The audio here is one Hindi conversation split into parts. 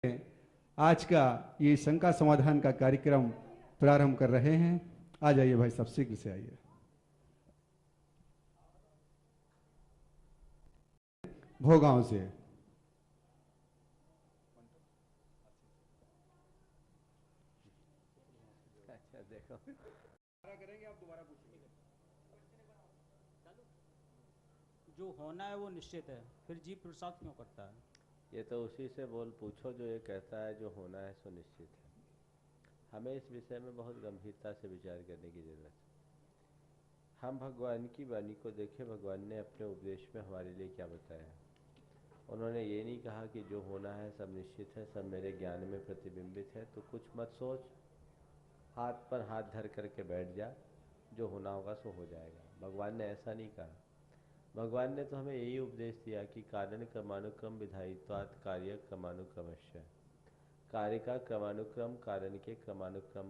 आज का ये शंका समाधान का कार्यक्रम प्रारंभ कर रहे हैं। आ जाइए भाई, सब शीघ्र से आइए। भोगांव से करेंगे, आप दोबारा पूछिए। जो होना है वो निश्चित है, फिर जीव पुरुषार्थ क्यों करता है? ये तो उसी से बोल पूछो जो ये कहता है जो होना है सुनिश्चित है। हमें इस विषय में बहुत गंभीरता से विचार करने की जरूरत है। हम भगवान की वाणी को देखें, भगवान ने अपने उपदेश में हमारे लिए क्या बताया। उन्होंने ये नहीं कहा कि जो होना है सब निश्चित है, सब मेरे ज्ञान में प्रतिबिंबित है, तो कुछ मत सोच, हाथ पर हाथ धर करके बैठ जा, जो होना होगा सो हो जाएगा। भगवान ने ऐसा नहीं कहा। भगवान ने तो हमें यही उपदेश दिया कि कारण क्रमानुक्रम विधायित्वात् कार्य क्रमानुक्रमश्य। कार्य का क्रमानुक्रम कारण के क्रमानुक्रम।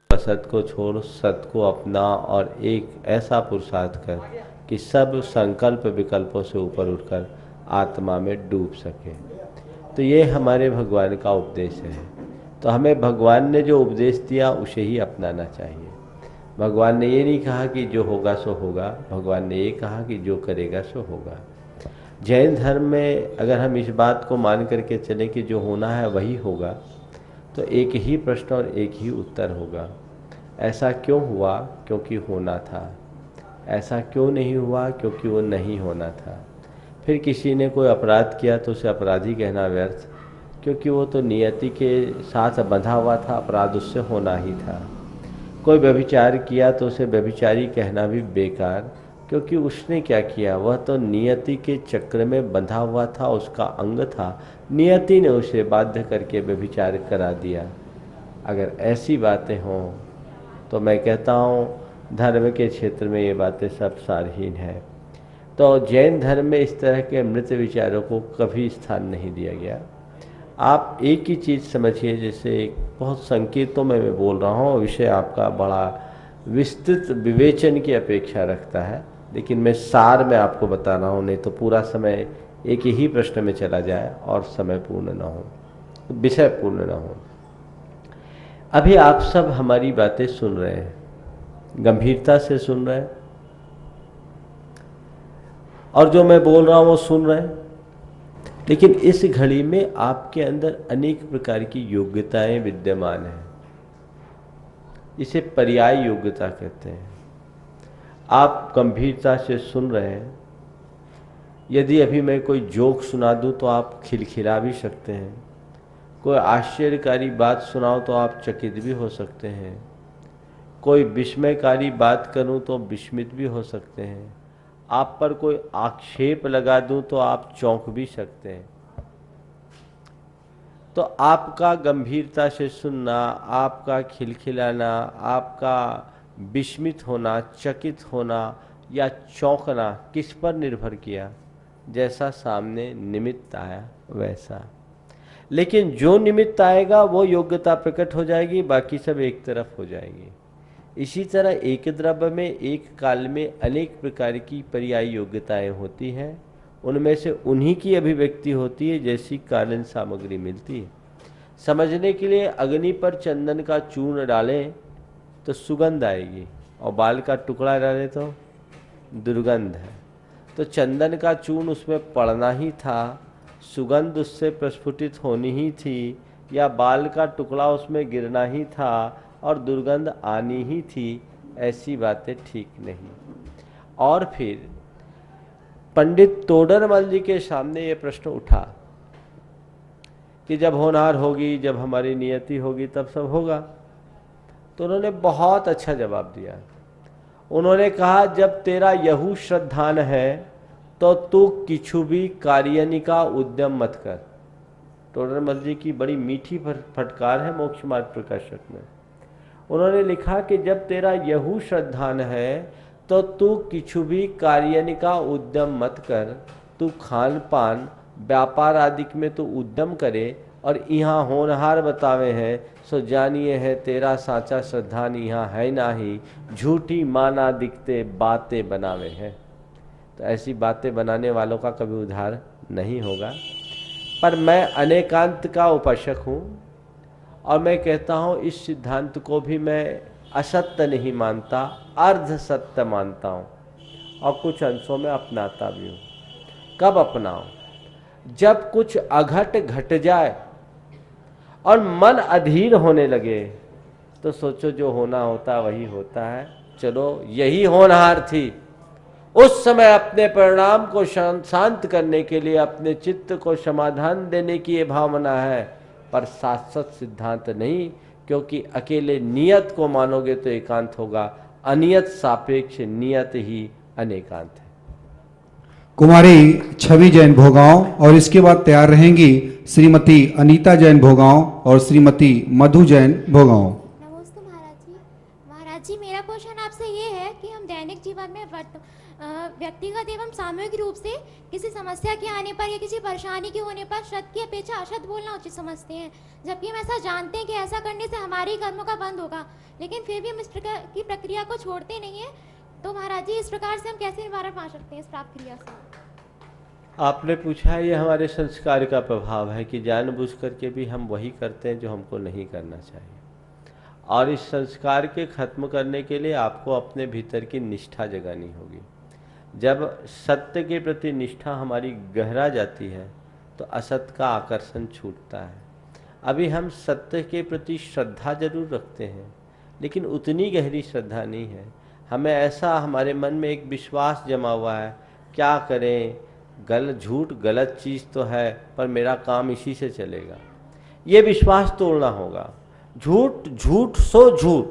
असत को छोड़ सत को अपना और एक ऐसा पुरुषार्थ कर कि सब संकल्प विकल्पों से ऊपर उठकर आत्मा में डूब सके। तो ये हमारे भगवान का उपदेश है। तो हमें भगवान ने जो उपदेश दिया उसे ही अपनाना चाहिए। भगवान ने ये नहीं कहा कि जो होगा सो होगा, भगवान ने ये कहा कि जो करेगा सो होगा। जैन धर्म में अगर हम इस बात को मान करके चलें कि जो होना है वही होगा, तो एक ही प्रश्न और एक ही उत्तर होगा। ऐसा क्यों हुआ? क्योंकि होना था। ऐसा क्यों नहीं हुआ? क्योंकि वो नहीं होना था। फिर किसी ने कोई अपराध किया तो उसे अपराधी कहना व्यर्थ, क्योंकि वो तो नियति के साथ बंधा हुआ था, अपराध उससे होना ही था। कोई व्यभिचार किया तो उसे व्यभिचारी कहना भी बेकार, क्योंकि उसने क्या किया, वह तो नियति के चक्र में बंधा हुआ था, उसका अंग था, नियति ने उसे बाध्य करके व्यभिचार करा दिया। अगर ऐसी बातें हों तो मैं कहता हूँ धर्म के क्षेत्र में ये बातें सब सारहीन है। तो जैन धर्म में इस तरह के मृत विचारों को कभी स्थान नहीं दिया गया। आप एक ही चीज़ समझिए, जैसे बहुत संकेतों में मैं बोल रहा हूँ, विषय आपका बड़ा विस्तृत विवेचन की अपेक्षा रखता है, लेकिन मैं सार में आपको बता रहा हूँ, नहीं तो पूरा समय एक ही प्रश्न में चला जाए और समय पूर्ण ना हो, विषय पूर्ण ना हो। अभी आप सब हमारी बातें सुन रहे हैं, गंभीरता से सुन रहे हैं, और जो मैं बोल रहा हूँ वो सुन रहे हैं, लेकिन इस घड़ी में आपके अंदर अनेक प्रकार की योग्यताएं विद्यमान हैं। इसे पर्याय योग्यता कहते हैं। आप गंभीरता से सुन रहे हैं। यदि अभी मैं कोई जोक सुना दूं तो आप खिलखिला भी सकते हैं, कोई आश्चर्यकारी बात सुनाओ तो आप चकित भी हो सकते हैं, कोई विस्मयकारी बात करूं तो विस्मित भी हो सकते हैं, आप पर कोई आक्षेप लगा दूं तो आप चौंक भी सकते हैं। तो आपका गंभीरता से सुनना, आपका खिलखिलाना, आपका विस्मित होना, चकित होना या चौंकना किस पर निर्भर किया? जैसा सामने निमित्त आया वैसा। लेकिन जो निमित्त आएगा वो योग्यता प्रकट हो जाएगी, बाकी सब एक तरफ हो जाएगी। इसी तरह एक द्रव्य में एक काल में अनेक प्रकार की पर्याय योग्यताएं होती हैं। उनमें से उन्हीं की अभिव्यक्ति होती है जैसी कालीन सामग्री मिलती है। समझने के लिए अग्नि पर चंदन का चूर्ण डालें तो सुगंध आएगी, और बाल का टुकड़ा डालें तो दुर्गंध है। तो चंदन का चूर्ण उसमें पड़ना ही था, सुगंध उससे प्रस्फुटित होनी ही थी, या बाल का टुकड़ा उसमें गिरना ही था और दुर्गंध आनी ही थी। ऐसी बातें ठीक नहीं। और फिर पंडित तोडरमल जी के सामने ये प्रश्न उठा कि जब होनहार होगी, जब हमारी नियति होगी तब सब होगा। तो उन्होंने बहुत अच्छा जवाब दिया। उन्होंने कहा जब तेरा यहू श्रद्धान है तो तू किछु भी कार्यनिका उद्यम मत कर। तोडरमल जी की बड़ी मीठी फटकार है मोक्ष मार्ग प्रकाशक में। उन्होंने लिखा कि जब तेरा यहू श्रद्धान है तो तू किछु भी कार्यनिका उद्यम मत कर, तू खान पान व्यापार आदि में तो उद्यम करे, और यहाँ होनहार बतावे हैं सो जानिए है तेरा साचा श्रद्धान यहाँ है नाही, झूठी माना दिखते बातें बनावे हैं। तो ऐसी बातें बनाने वालों का कभी उद्धार नहीं होगा। पर मैं अनेकांत का उपासक हूँ और मैं कहता हूँ इस सिद्धांत को भी मैं असत्य नहीं मानता, अर्ध सत्य मानता हूँ और कुछ अंशों में अपनाता भी हूँ। कब अपनाऊं? जब कुछ अघट घट जाए और मन अधीर होने लगे तो सोचो जो होना होता वही होता है, चलो यही होनहार थी। उस समय अपने परिणाम को शांत करने के लिए अपने चित्त को समाधान देने की ये भावना है, पर शाश्वत सिद्धांत नहीं, क्योंकि अकेले नियत को मानोगे तो एकांत होगा, अनियत सापेक्ष नियत ही अनेकांत है। कुमारी छवि जैन भोगांव और इसके बाद तैयार रहेंगी श्रीमती अनीता जैन भोगांव और श्रीमती मधु जैन भोगांव। नमस्ते महाराज जी। महाराज जी, मेरा क्वेश्चन आपसे ये है कि हम दैनिक जीवन में व्यक्तिगत एवं सामूहिक रूप से किसी समस्या के आने पर या किसी परेशानी के होने पर सत्य की अपेक्षा असत्य बोलना उचित समझते हैं, जबकि हम ऐसा जानते हैं कि ऐसा करने से हमारे कर्मों का बंद होगा, लेकिन फिर भी हम इस प्रकार की प्रक्रिया को छोड़ते नहीं है। तो महाराज जी, इस प्रकार से हम कैसे निवारण पा सकते हैं इस प्राप्त क्रिया से? आपने पूछा, ये हमारे संस्कार का प्रभाव है कि जानबूझ करके भी हम वही करते हैं जो हमको नहीं करना चाहिए। और इस संस्कार के खत्म करने के लिए आपको अपने भीतर की निष्ठा जगानी होगी। जब सत्य के प्रति निष्ठा हमारी गहरा जाती है तो असत्य का आकर्षण छूटता है। अभी हम सत्य के प्रति श्रद्धा जरूर रखते हैं, लेकिन उतनी गहरी श्रद्धा नहीं है। हमें ऐसा हमारे मन में एक विश्वास जमा हुआ है, क्या करें, झूठ गलत चीज़ तो है, पर मेरा काम इसी से चलेगा। ये विश्वास तोड़ना होगा। झूठ झूठ सो झूठ,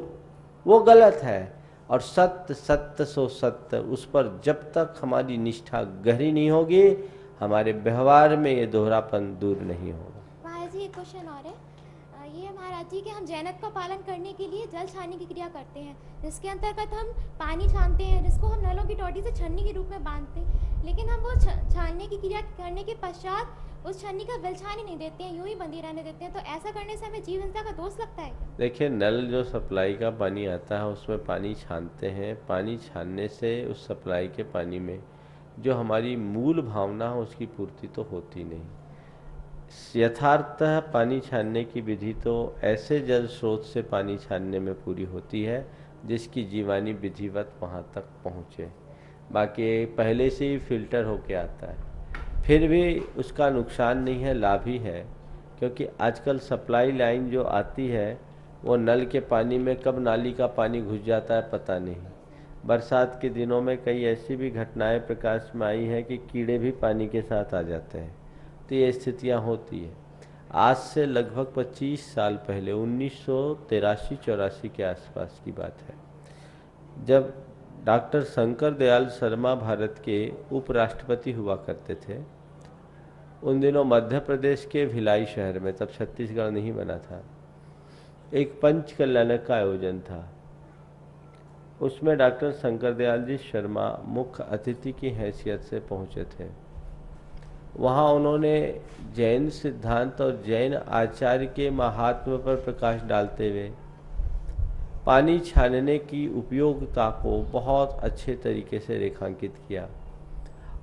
वो गलत है, और सत्य सत्य सो सत्य, उस पर जब तक हमारी निष्ठा गहरी नहीं होगी, हमारे व्यवहार में ये दोहरापन दूर नहीं होगा। महाराज जी, एक क्वेश्चन और है। ये महाराज जी कि हम जैनक का पालन करने के लिए जल छानने की क्रिया करते हैं, जिसके अंतर्गत हम पानी छानते हैं, जिसको हम नलों की टोटी से छन्नी के रूप में बांधते हैं, लेकिन हम वो छानने की क्रिया करने के पश्चात उस छन्नी का बिलछान ही नहीं देते हैं, यूं ही बंदी रहने देते हैं। तो ऐसा करने से हमें जीव हिंसा का दोष लगता है क्या? देखिए, नल जो सप्लाई का पानी आता है उसमें पानी छानते हैं। पानी छानने से उस सप्लाई के पानी में जो हमारी मूल भावना है उसकी पूर्ति तो होती नहीं। यथार्थतः पानी छानने की विधि तो ऐसे जल स्रोत से पानी छानने में पूरी होती है जिसकी जीवानी विधिवत वहाँ तक पहुँचे। बाकी पहले से ही फिल्टर होके आता है, फिर भी उसका नुकसान नहीं है, लाभ ही है। क्योंकि आजकल सप्लाई लाइन जो आती है वो नल के पानी में कब नाली का पानी घुस जाता है पता नहीं। बरसात के दिनों में कई ऐसी भी घटनाएं प्रकाश में आई है कि कीड़े भी पानी के साथ आ जाते हैं। तो ये स्थितियां होती है। आज से लगभग 25 साल पहले 1983-84 के आसपास की बात है, जब डॉक्टर शंकर दयाल शर्मा भारत के उपराष्ट्रपति हुआ करते थे। उन दिनों मध्य प्रदेश के भिलाई शहर में, तब छत्तीसगढ़ नहीं बना था, एक पंच कल्याणक का आयोजन था। उसमें डॉक्टर शंकर दयाल जी शर्मा मुख्य अतिथि की हैसियत से पहुंचे थे। वहां उन्होंने जैन सिद्धांत और जैन आचार्य के महात्म्य पर प्रकाश डालते हुए पानी छानने की उपयोगिता को बहुत अच्छे तरीके से रेखांकित किया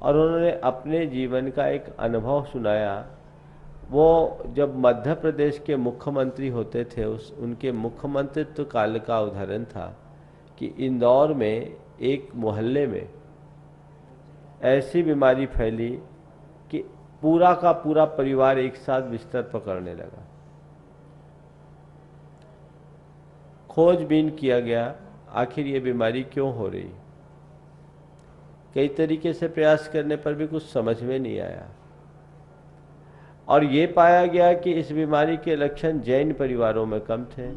और उन्होंने अपने जीवन का एक अनुभव सुनाया। वो जब मध्य प्रदेश के मुख्यमंत्री होते थे, उनके मुख्यमंत्रित्व काल का उदाहरण था कि इंदौर में एक मोहल्ले में ऐसी बीमारी फैली कि पूरा का पूरा परिवार एक साथ बिस्तर पकड़ने लगा। खोजबीन किया गया, आखिर ये बीमारी क्यों हो रही। कई तरीके से प्रयास करने पर भी कुछ समझ में नहीं आया और ये पाया गया कि इस बीमारी के लक्षण जैन परिवारों में कम थे।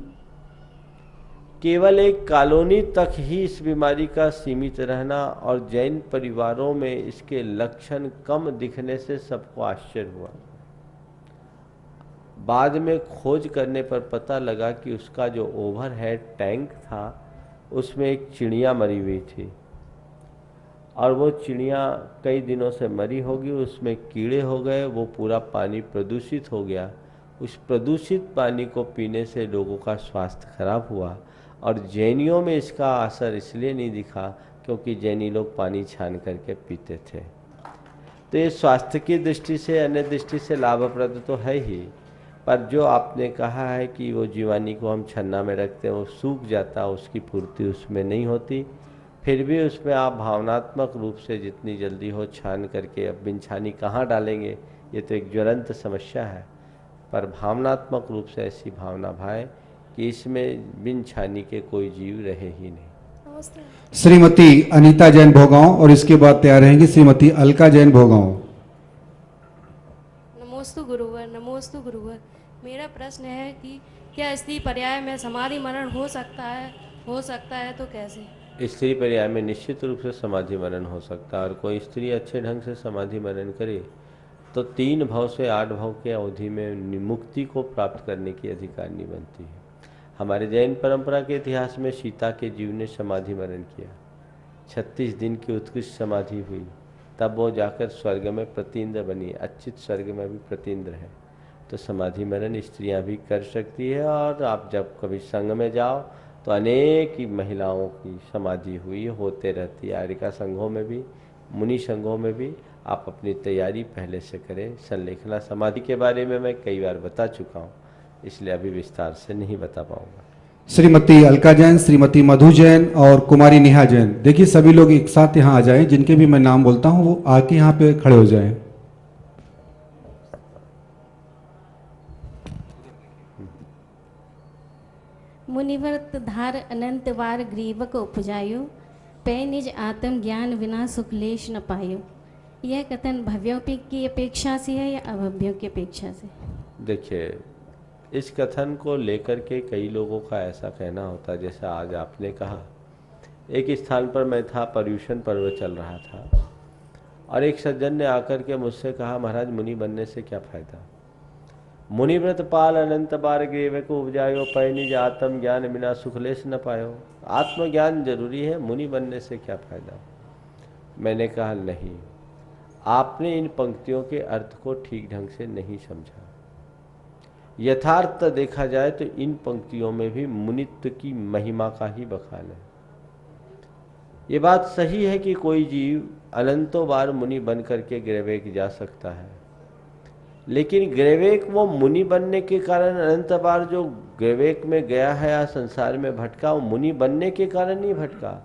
केवल एक कॉलोनी तक ही इस बीमारी का सीमित रहना और जैन परिवारों में इसके लक्षण कम दिखने से सबको आश्चर्य हुआ। बाद में खोज करने पर पता लगा कि उसका जो ओवरहेड टैंक था उसमें एक चिड़िया मरी हुई थी और वो चिड़िया कई दिनों से मरी होगी, उसमें कीड़े हो गए, वो पूरा पानी प्रदूषित हो गया। उस प्रदूषित पानी को पीने से लोगों का स्वास्थ्य खराब हुआ और जैनियों में इसका असर इसलिए नहीं दिखा क्योंकि जैनी लोग पानी छान करके पीते थे। तो ये स्वास्थ्य की दृष्टि से, अन्य दृष्टि से लाभप्रद तो है ही, पर जो आपने कहा है कि वो जीवानी को हम छन्ना में रखते हैं, वो सूख जाता, उसकी पूर्ति उसमें नहीं होती, फिर भी उसमें आप भावनात्मक रूप से जितनी जल्दी हो छान करके, अब बिन छानी कहाँ डालेंगे, ये तो एक ज्वलंत समस्या है, पर भावनात्मक रूप से ऐसी भावना भाए कि इसमें बिन छानी के कोई जीव रहे ही नहीं। नमस्ते। श्रीमती अनीता जैन भोगांव और इसके बाद तैयार रहेंगी श्रीमती अलका जैन भोगांव। नमोस्तु गुरुवर, नमोस्तु गुरुवर। मेरा प्रश्न है कि क्या स्त्री पर्याय में समाधि मरण हो सकता है? हो सकता है तो कैसे? स्त्री पर्याय में निश्चित रूप से समाधि मरण हो सकता है, और कोई स्त्री अच्छे ढंग से समाधि मरण करे तो 3 भव से 8 भव के अवधि में मुक्ति को प्राप्त करने की अधिकारिणी बनती है। हमारे जैन परंपरा के इतिहास में सीता के जीव ने समाधि मरण किया, 36 दिन की उत्कृष्ट समाधि हुई, तब वो जाकर स्वर्ग में प्रतिइंद्र बनी, अच्युत स्वर्ग में भी प्रतिइंद्र है। तो समाधि मरण स्त्रियां भी कर सकती है, और आप जब कभी संघ में जाओ तो अनेक ही महिलाओं की समाधि हुई होते रहती है। आर्यिका संघों में भी, मुनि संघों में भी आप अपनी तैयारी पहले से करें। संलेखना समाधि के बारे में मैं कई बार बता चुका हूँ, इसलिए अभी विस्तार से नहीं बता पाऊंगा। श्रीमती अलका जैन, श्रीमती मधु जैन और कुमारी नेहा जैन, देखिए सभी लोग एक साथ यहाँ आ जाएं, जिनके भी मैं नाम बोलता हूँ वो आके यहाँ पे खड़े हो जाएं। मुनिव्रत धार अनंत वार ग्रीवक उपजायो, पै निज आत्म ज्ञान बिना सुख लेश न पायो। यह कथन भव्यों की अपेक्षा से है या अभव्यों की अपेक्षा से? देखिए, इस कथन को लेकर के कई लोगों का ऐसा कहना होता है, जैसा आज आपने कहा। एक स्थान पर मैं था, पर्यूषण पर्व चल रहा था, और एक सज्जन ने आकर के मुझसे कहा, महाराज मुनि बनने से क्या फायदा? मुनिव्रत पाल अनंत बार ग्रीव को उपजायो, पै निज आत्म ज्ञान बिना सुख लेश न पायो। आत्मज्ञान जरूरी है, मुनि बनने से क्या फायदा? मैंने कहा नहीं, आपने इन पंक्तियों के अर्थ को ठीक ढंग से नहीं समझा। यथार्थ देखा जाए तो इन पंक्तियों में भी मुनित्व की महिमा का ही बखान है। ये बात सही है कि कोई जीव अनंतों बार मुनि बन करके ग्रैवेक जा सकता है, लेकिन ग्रैवेक वो मुनि बनने के कारण अनंत बार जो ग्रैवेक में गया है या संसार में भटका, वो मुनि बनने के कारण नहीं भटका,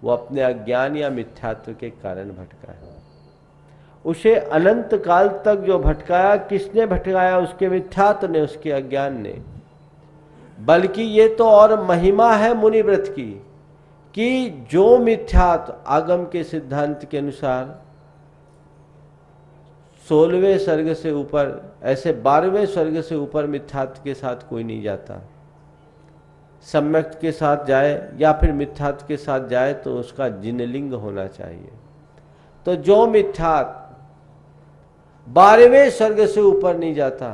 वो अपने अज्ञान या मिथ्यात्व के कारण भटका है। उसे अनंत काल तक जो भटकाया, किसने भटकाया? उसके मिथ्यात्व ने, उसके अज्ञान ने। बल्कि ये तो और महिमा है मुनिव्रत की, कि जो मिथ्यात्व आगम के सिद्धांत के अनुसार 16वें स्वर्ग से ऊपर, ऐसे 12वें स्वर्ग से ऊपर मिथ्यात्व के साथ कोई नहीं जाता। सम्यक के साथ जाए या फिर मिथ्यात्व के साथ जाए तो उसका जिनलिंग होना चाहिए। तो जो मिथ्यात्व 12वें स्वर्ग से ऊपर नहीं जाता,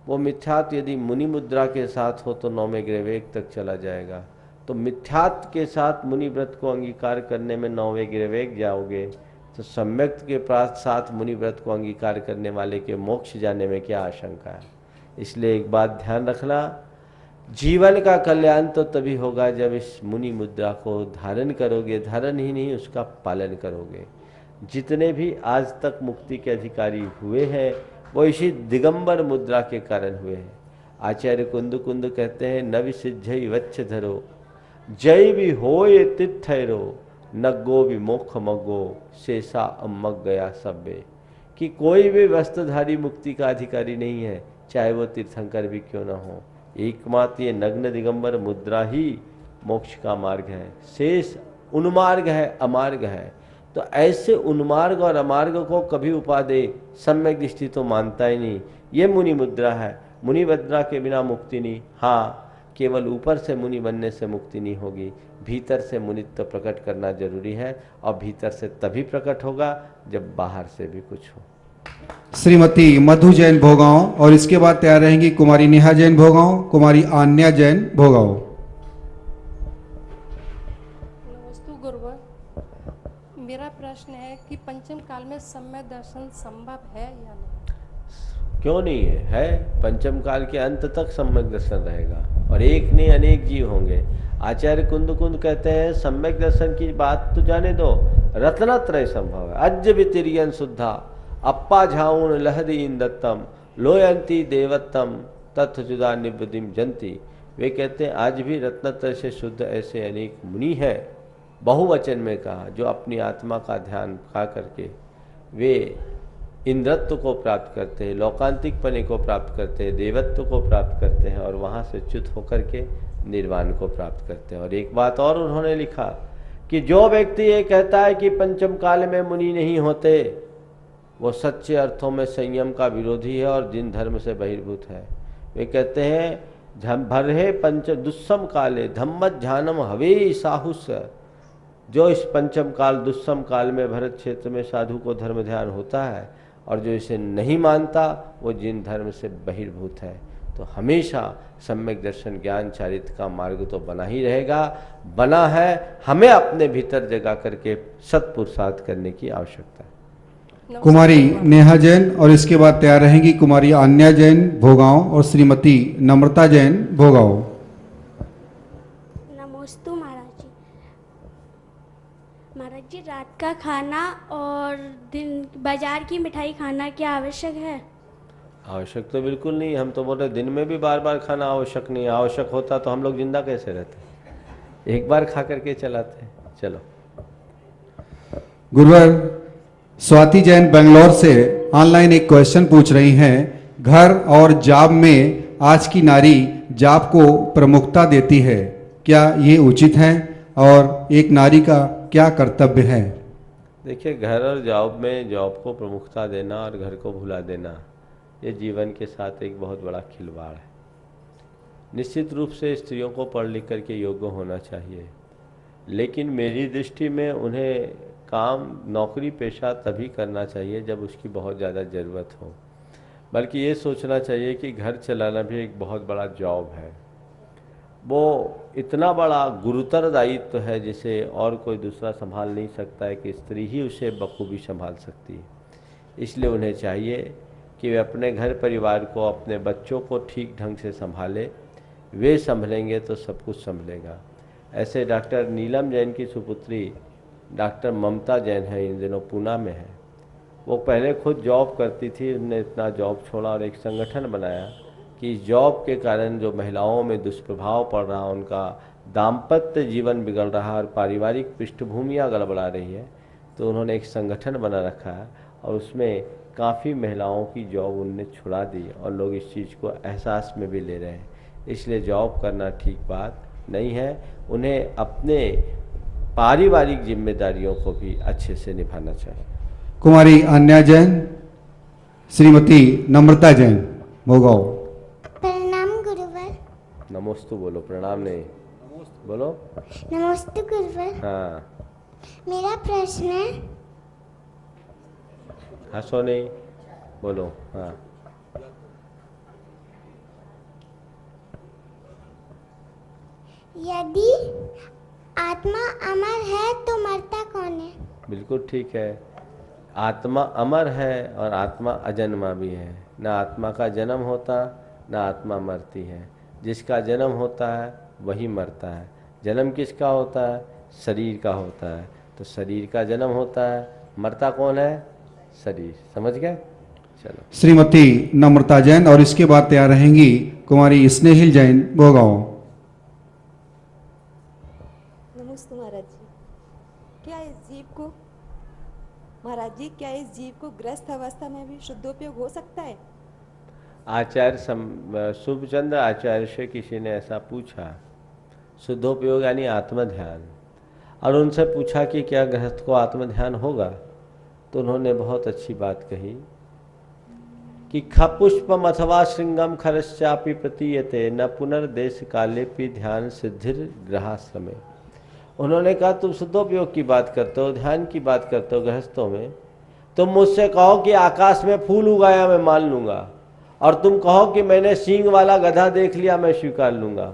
वो मिथ्यात्व यदि मुनि मुद्रा के साथ हो तो 9वें ग्रैवेक तक चला जाएगा। तो मिथ्यात्व के साथ मुनि व्रत को अंगीकार करने में 9वें ग्रैवेक जाओगे, तो सम्यक के साथ मुनि व्रत को अंगीकार करने वाले के मोक्ष जाने में क्या आशंका है? इसलिए एक बात ध्यान रखना, जीवन का कल्याण तो तभी होगा जब इस मुनि मुद्रा को धारण करोगे, धारण ही नहीं उसका पालन करोगे। जितने भी आज तक मुक्ति के अधिकारी हुए हैं वो इसी दिगंबर मुद्रा के कारण हुए हैं। आचार्य कुंद कुंद कहते हैं, नवि सिद्धि वच्छ धरो, जय भी होए तिथैरो, नग्गो भी मोक्ष मग्गो, शेषा अम्मग गया सब्बे। कि कोई भी वस्त्रधारी मुक्ति का अधिकारी नहीं है, चाहे वो तीर्थंकर भी क्यों ना हो। एकमात्र ये नग्न दिगंबर मुद्रा ही मोक्ष का मार्ग है, शेष उन्मार्ग है, अमार्ग है। तो ऐसे उन्मार्ग और अमार्ग को कभी उपादेय सम्यक दृष्टि तो मानता ही नहीं। ये मुनि मुद्रा है, मुनि मुद्रा के बिना मुक्ति नहीं। हाँ, केवल ऊपर से मुनि बनने से मुक्ति नहीं होगी, भीतर से मुनित्व प्रकट करना जरूरी है, और भीतर से तभी प्रकट होगा जब बाहर से भी कुछ हो। श्रीमती मधु जैन भोगांव और इसके बाद तैयार रहेंगी कुमारी नेहा जैन भोगांव, कुमारी आन्या जैन भोगांव। नमस्तु गुरुवर, मेरा प्रश्न है कि पंचम काल में सम्यक दर्शन संभव है या नहीं? क्यों नहीं है? है, पंचम काल के अंत तक सम्यक दर्शन रहेगा, और एक नहीं अनेक जीव होंगे। आचार्य कुंद कुंद कहते हैं, सम्यक दर्शन की बात तो जाने दो, रत्नत्रय संभव है। अज्ज वितिरियन शुद्धा, अप्पा झाऊन लहदीन दत्तम लोयंती देवत्तम तत्जुदा निवदिम जंती। वे कहते हैं आज भी रत्नत्र से शुद्ध ऐसे अनेक मुनि हैं, बहुवचन में कहा, जो अपनी आत्मा का ध्यान खा करके वे इंद्रत्व को प्राप्त करते हैं, लौकांतिक पने को प्राप्त करते हैं, देवत्व को प्राप्त करते हैं और वहाँ से च्युत होकर के निर्वाण को प्राप्त करते हैं। और एक बात और उन्होंने लिखा कि जो व्यक्ति ये कहता है कि पंचम काल में मुनि नहीं होते, वो सच्चे अर्थों में संयम का विरोधी है और जिन धर्म से बहिर्भूत है। वे कहते हैं भरे पंच दुस्सम काले धम्मत ध्यानम हवे साहुस। जो इस पंचम काल दुस्सम काल में भरत क्षेत्र में साधु को धर्म ध्यान होता है और जो इसे नहीं मानता वो जिन धर्म से बहिर्भूत है। तो हमेशा सम्यक दर्शन ज्ञान चारित्र का मार्ग तो बना ही रहेगा, बना है, हमें अपने भीतर जगा करके सत्पुरुषार्थ करने की आवश्यकता है। कुमारी नेहा जैन और इसके बाद तैयार रहेंगी कुमारी आन्या जैन भोगांव और श्रीमती नम्रता जैन भोगांव। नमोस्तु महाराज जी। महाराज जी, रात का खाना और दिन बाजार की मिठाई खाना क्या आवश्यक है? आवश्यक तो बिल्कुल नहीं। हम तो बोल रहे दिन में भी बार बार खाना आवश्यक नहीं। आवश्यक होता तो हम लोग जिंदा कैसे रहते, एक बार खा करके चलाते। चलो। गुरुवर स्वाति जैन बेंगलोर से ऑनलाइन एक क्वेश्चन पूछ रही हैं। घर और जॉब में आज की नारी जॉब को प्रमुखता देती है, क्या ये उचित है और एक नारी का क्या कर्तव्य है? देखिए, घर और जॉब में जॉब को प्रमुखता देना और घर को भुला देना, ये जीवन के साथ एक बहुत बड़ा खिलवाड़ है। निश्चित रूप से स्त्रियों को पढ़ लिख करके योग्य होना चाहिए, लेकिन मेरी दृष्टि में उन्हें काम नौकरी पेशा तभी करना चाहिए जब उसकी बहुत ज़्यादा ज़रूरत हो। बल्कि ये सोचना चाहिए कि घर चलाना भी एक बहुत बड़ा जॉब है, वो इतना बड़ा गुरुतर दायित्व है जिसे और कोई दूसरा संभाल नहीं सकता है, कि स्त्री ही उसे बखूबी संभाल सकती है। इसलिए उन्हें चाहिए कि वे अपने घर परिवार को, अपने बच्चों को ठीक ढंग से संभाले। वे संभलेंगे तो सब कुछ संभलेगा। ऐसे डॉक्टर नीलम जैन की सुपुत्री डॉक्टर ममता जैन है, इन दिनों पूना में है। वो पहले खुद जॉब करती थी, उन्होंने इतना जॉब छोड़ा और एक संगठन बनाया कि जॉब के कारण जो महिलाओं में दुष्प्रभाव पड़ रहा, उनका दाम्पत्य जीवन बिगड़ रहा और पारिवारिक पृष्ठभूमियाँ गड़बड़ा रही है, तो उन्होंने एक संगठन बना रखा है और उसमें काफ़ी महिलाओं की जॉब उनने छुड़ा दी और लोग इस चीज़ को एहसास में भी ले रहे हैं। इसलिए जॉब करना ठीक बात नहीं है। उन्हें अपने पारिवारिक जिम्मेदारियों को भी अच्छे से निभाना चाहिए। कुमारी आन्या जैन, श्रीमती नम्रता जैन भोगांव। प्रणाम गुरुवर। नमोस्तु बोलो, प्रणाम नहीं बोलो। नमस्ते गुरुवर। हाँ, मेरा प्रश्न है, हंसो नहीं, बोलो। हाँ, यदि आत्मा अमर है तो मरता कौन है? बिल्कुल ठीक है। आत्मा अमर है और आत्मा अजन्मा भी है। ना आत्मा का जन्म होता, ना आत्मा मरती है। जिसका जन्म होता है वही मरता है। जन्म किसका होता है? शरीर का होता है। तो शरीर का जन्म होता है, मरता कौन है? शरीर। समझ गए? चलो। श्रीमती नम्रता जैन और इसके बाद तैयार रहेंगी कुमारी स्नेहिल जैन भोगांव। नमस्ते महाराज जी। क्या इस जीव को महाराज जी, क्या इस जीव को ग्रस्त अवस्था में भी शुद्धोपयोग हो सकता है? आचार्य शुभचंद्र आचार्य से किसी ने ऐसा पूछा, शुद्धोपयोग यानी आत्मध्यान, और उनसे पूछा कि क्या गृहस्थ को आत्मध्यान होगा? तो उन्होंने बहुत अच्छी बात कही कि खपुष्पम अथवा श्रृंगम खरश्चापि प्रतीयते न पुनर्देश कालेपि ध्यान सिद्धिर ग्रहाश्रमे। उन्होंने कहा तुम शुद्धोपयोग की बात करते हो, ध्यान की बात करते हो गृहस्थों में, तुम मुझसे कहो कि आकाश में फूल उगाया मैं मान लूंगा, और तुम कहो कि मैंने सींग वाला गधा देख लिया मैं स्वीकार लूंगा।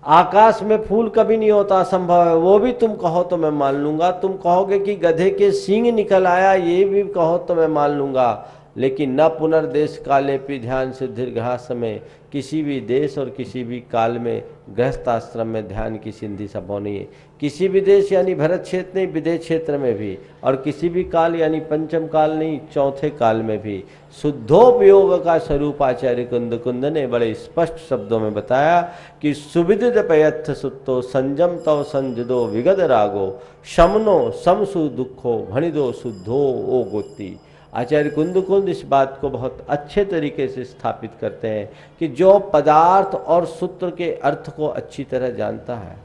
आकाश में फूल कभी नहीं होता, असंभव है, वो भी तुम कहो तो मैं मान लूंगा। तुम कहोगे कि गधे के सींग निकल आया, ये भी कहो तो मैं मान लूंगा। लेकिन न पुनर्देश कालेपि ध्यान सिद्धिर्घा समय, किसी भी देश और किसी भी काल में गृहस्थ आश्रम में ध्यान की सिद्धि संभव नहीं है। किसी भी देश यानी भरत क्षेत्र नहीं, विदेश क्षेत्र में भी, और किसी भी काल यानी पंचम काल नहीं, चौथे काल में भी शुद्धोपयोग का स्वरूप आचार्य कुंद कुंद ने बड़े स्पष्ट शब्दों में बताया कि सुविदित पयत्थ सुत्तो संजम तव संजदो विगत रागो शमनो समसु दुखो भणिदो शुद्धो ओ गोती। आचार्य कुंद कुंद इस बात को बहुत अच्छे तरीके से स्थापित करते हैं कि जो पदार्थ और सूत्र के अर्थ को अच्छी तरह जानता है,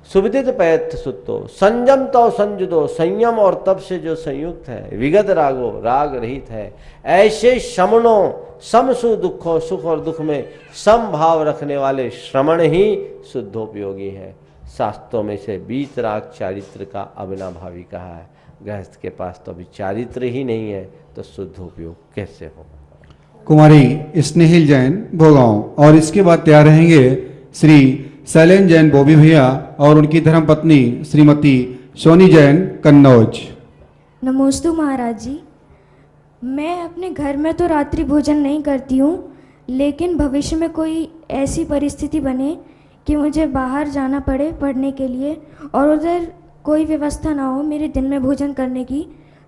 सुविदित पयत्थ सुत्तो संयम तो संजुदो, संयम और तप से जो संयुक्त है, विगत रागो राग रहित है, ऐसे शमनो समसु दुखो, सुख और दुख में समभाव रखने वाले श्रमण ही शुद्धोपयोगी है। शास्त्रों में से बीत राग चारित्र का अविनाभावी कहा है। गृहस्थ के पास तो अभी चारित्र ही नहीं है तो शुद्ध उपयोग कैसे होगा। कुमारी स्नेहिल जैन भोगांव, और इसके बाद तैयार रहेंगे श्री शैलेन जैन बोबी भैया और उनकी धर्मपत्नी श्रीमती सोनी जैन कन्नौज। नमोस्तु महाराज जी। मैं अपने घर में तो रात्रि भोजन नहीं करती हूँ, लेकिन भविष्य में कोई ऐसी परिस्थिति बने कि मुझे बाहर जाना पड़े पढ़ने के लिए और उधर कोई व्यवस्था ना हो मेरे दिन में भोजन करने की,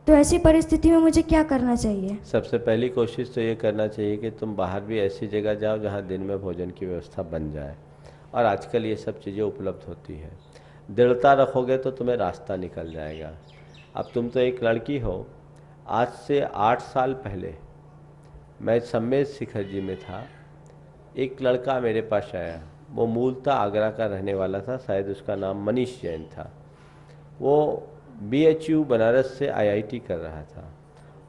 तो ऐसी परिस्थिति में मुझे क्या करना चाहिए? सबसे पहली कोशिश तो ये करना चाहिए कि तुम बाहर भी ऐसी जगह जाओ जहाँ दिन में भोजन की व्यवस्था बन जाए, और आजकल ये सब चीज़ें उपलब्ध होती है। दृढ़ता रखोगे तो तुम्हें रास्ता निकल जाएगा। अब तुम तो एक लड़की हो, आज से 8 साल पहले मैं सम्मेद शिखर जी में था, एक लड़का मेरे पास आया। वो मूलतः आगरा का रहने वाला था, शायद उसका नाम मनीष जैन था। वो BHU बनारस से IIT कर रहा था।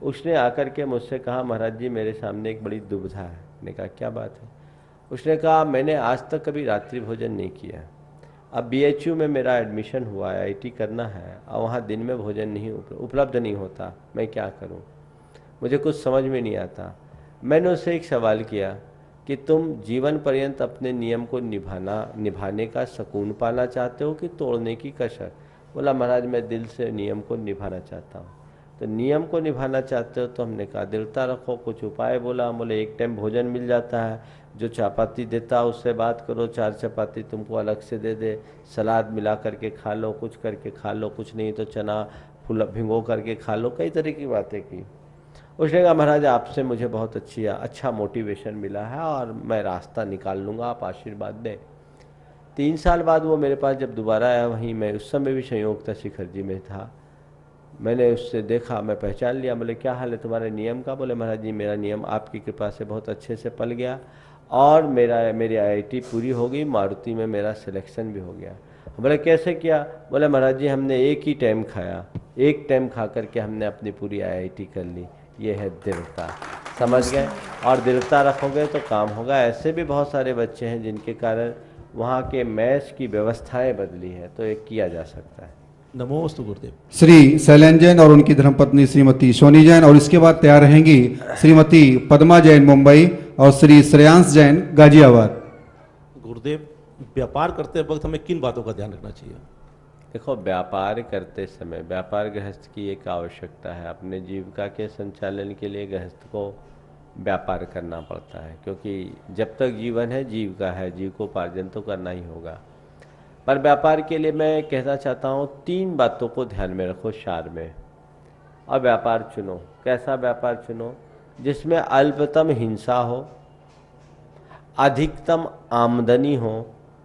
उसने आकर के मुझसे कहा, महाराज जी मेरे सामने एक बड़ी दुविधा है। मैंने कहा क्या बात है? उसने कहा मैंने आज तक कभी रात्रि भोजन नहीं किया, अब BHU में मेरा एडमिशन हुआ है, IIT करना है, और वहाँ दिन में भोजन नहीं उपलब्ध नहीं होता, मैं क्या करूँ? मुझे कुछ समझ में नहीं आता। मैंने उससे एक सवाल किया कि तुम जीवन पर्यंत अपने नियम को निभाने का सुकून पाना चाहते हो कि तोड़ने की कसर? बोला महाराज मैं दिल से नियम को निभाना चाहता हूँ। तो नियम को निभाना चाहते हो तो हमने कहा दृढ़ता रखो, कुछ उपाय बोला। बोले एक टाइम भोजन मिल जाता है, जो चपाती देता है उससे बात करो, 4 चपाती तुमको अलग से दे दे, सलाद मिला करके खा लो, कुछ करके खा लो, कुछ नहीं तो चना फूल भिगो करके खा लो, कई तरह की बातें की। उसने कहा महाराज आपसे मुझे बहुत अच्छा मोटिवेशन मिला है और मैं रास्ता निकाल लूँगा, आप आशीर्वाद दें। 3 साल बाद वो मेरे पास जब दोबारा आया, वहीं मैं उस समय भी संयोगता शिखर जी में था, मैंने उससे देखा, मैं पहचान लिया। बोले क्या हाल है तुम्हारे नियम का? बोले महाराज जी मेरा नियम आपकी कृपा से बहुत अच्छे से पल गया और मेरी IIT पूरी हो गई, मारुति में मेरा सिलेक्शन भी हो गया। बोले कैसे किया? बोले महाराज जी हमने एक ही टाइम खाया, एक टाइम खा करके हमने अपनी पूरी IIT कर ली। ये है दृढ़ता, समझ गए? और दृढ़ता रखोगे तो काम होगा। ऐसे भी बहुत सारे बच्चे हैं जिनके कारण वहाँ के मैथ्स की व्यवस्थाएं बदली है, तो ये किया जा सकता है। नमोस्तु गुरुदेव। श्री शैलेन जैन और उनकी धर्मपत्नी श्रीमती सोनी जैन, और इसके बाद तैयार रहेंगी श्रीमती पद्मा जैन मुंबई और श्री श्रेयांश जैन गाजियाबाद। गुरुदेव व्यापार करते वक्त हमें किन बातों का ध्यान रखना चाहिए? देखो व्यापार करते समय व्यापार गृहस्थ की एक आवश्यकता है। अपने जीविका के संचालन के लिए गृहस्थ को व्यापार करना पड़ता है, क्योंकि जब तक जीवन है जीविका है, जीविकोपार्जन तो करना ही होगा। पर व्यापार के लिए मैं कहना चाहता हूँ 3 बातों को ध्यान में रखो सार में, और व्यापार चुनो। कैसा व्यापार चुनो? जिसमें अल्पतम हिंसा हो, अधिकतम आमदनी हो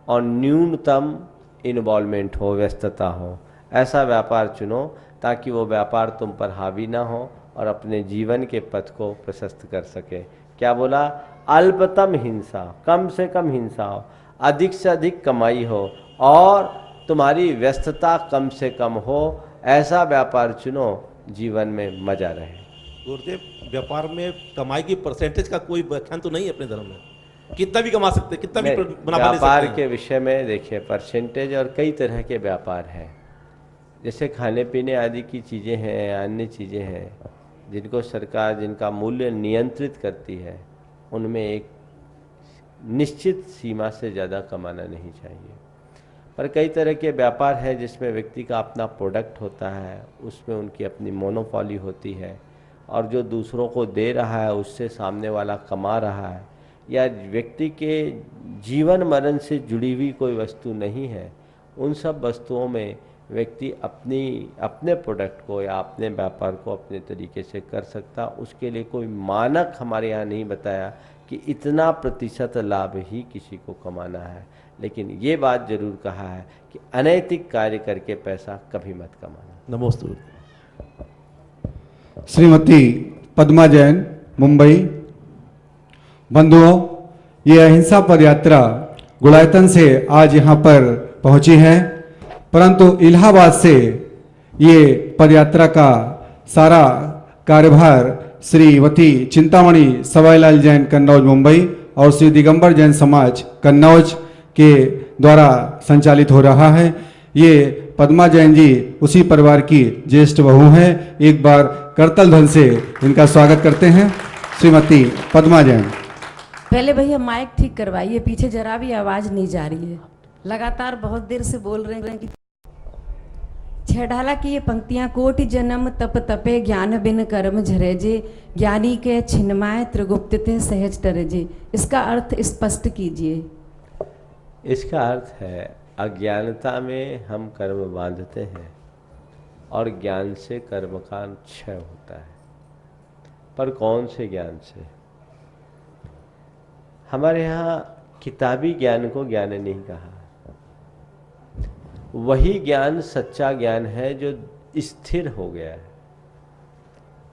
और न्यूनतम इन्वॉल्वमेंट हो, व्यस्तता हो। ऐसा व्यापार चुनो ताकि वो व्यापार तुम पर हावी ना हो और अपने जीवन के पथ को प्रशस्त कर सके। क्या बोला? अल्पतम हिंसा, कम से कम हिंसा हो, अधिक से अधिक कमाई हो और तुम्हारी व्यस्तता कम से कम हो। ऐसा व्यापार चुनो, जीवन में मजा रहे। गुरुदेव व्यापार में कमाई की परसेंटेज का कोई व्याख्यान तो नहीं है अपने धर्म में? कितना भी कमा सकते, कितना भी मुनाफा ले सकते हैं। व्यापार के विषय में देखिए परसेंटेज और कई तरह के व्यापार हैं। जैसे खाने पीने आदि की चीज़ें हैं, अन्य चीज़ें हैं जिनको सरकार जिनका मूल्य नियंत्रित करती है, उनमें एक निश्चित सीमा से ज़्यादा कमाना नहीं चाहिए। पर कई तरह के व्यापार हैं जिसमें व्यक्ति का अपना प्रोडक्ट होता है, उसमें उनकी अपनी मोनोपॉली होती है और जो दूसरों को दे रहा है उससे सामने वाला कमा रहा है, या व्यक्ति के जीवन मरण से जुड़ी हुई कोई वस्तु नहीं है, उन सब वस्तुओं में व्यक्ति अपने प्रोडक्ट को या अपने व्यापार को अपने तरीके से कर सकता। उसके लिए कोई मानक हमारे यहाँ नहीं बताया कि इतना प्रतिशत लाभ ही किसी को कमाना है, लेकिन ये बात जरूर कहा है कि अनैतिक कार्य करके पैसा कभी मत कमाना। नमोस्तु। श्रीमती पद्मा जैन, मुंबई। बंधुओं, ये अहिंसा पदयात्रा गुड़ायतन से आज यहाँ पर पहुंची है, परंतु इलाहाबाद से ये पदयात्रा का सारा कार्यभार श्रीमती चिंतामणि सवाईलाल जैन कन्नौज मुंबई और श्री दिगंबर जैन समाज कन्नौज के द्वारा संचालित हो रहा है। ये पद्मा जैन जी उसी परिवार की ज्येष्ठ बहू हैं। एक बार करतल ध्वनि से इनका स्वागत करते हैं। श्रीमती पद्मा जैन। पहले भैया माइक ठीक करवाइए, पीछे जरा भी आवाज नहीं जा रही है, लगातार बहुत देर से बोल रहे हैं कि छेडाला की ये पंक्तियां, कोटि जन्म तप तपे ज्ञान बिन कर्म झरेजे, ज्ञानी के छिन्माय त्रिगुप्त थे सहज टरेजे। इसका अर्थ स्पष्ट कीजिए। इसका अर्थ है अज्ञानता में हम कर्म बांधते हैं और ज्ञान से कर्म का क्षय होता है। पर कौन से ज्ञान से? हमारे यहाँ किताबी ज्ञान को ज्ञान नहीं कहा। वही ज्ञान सच्चा ज्ञान है जो स्थिर हो गया है,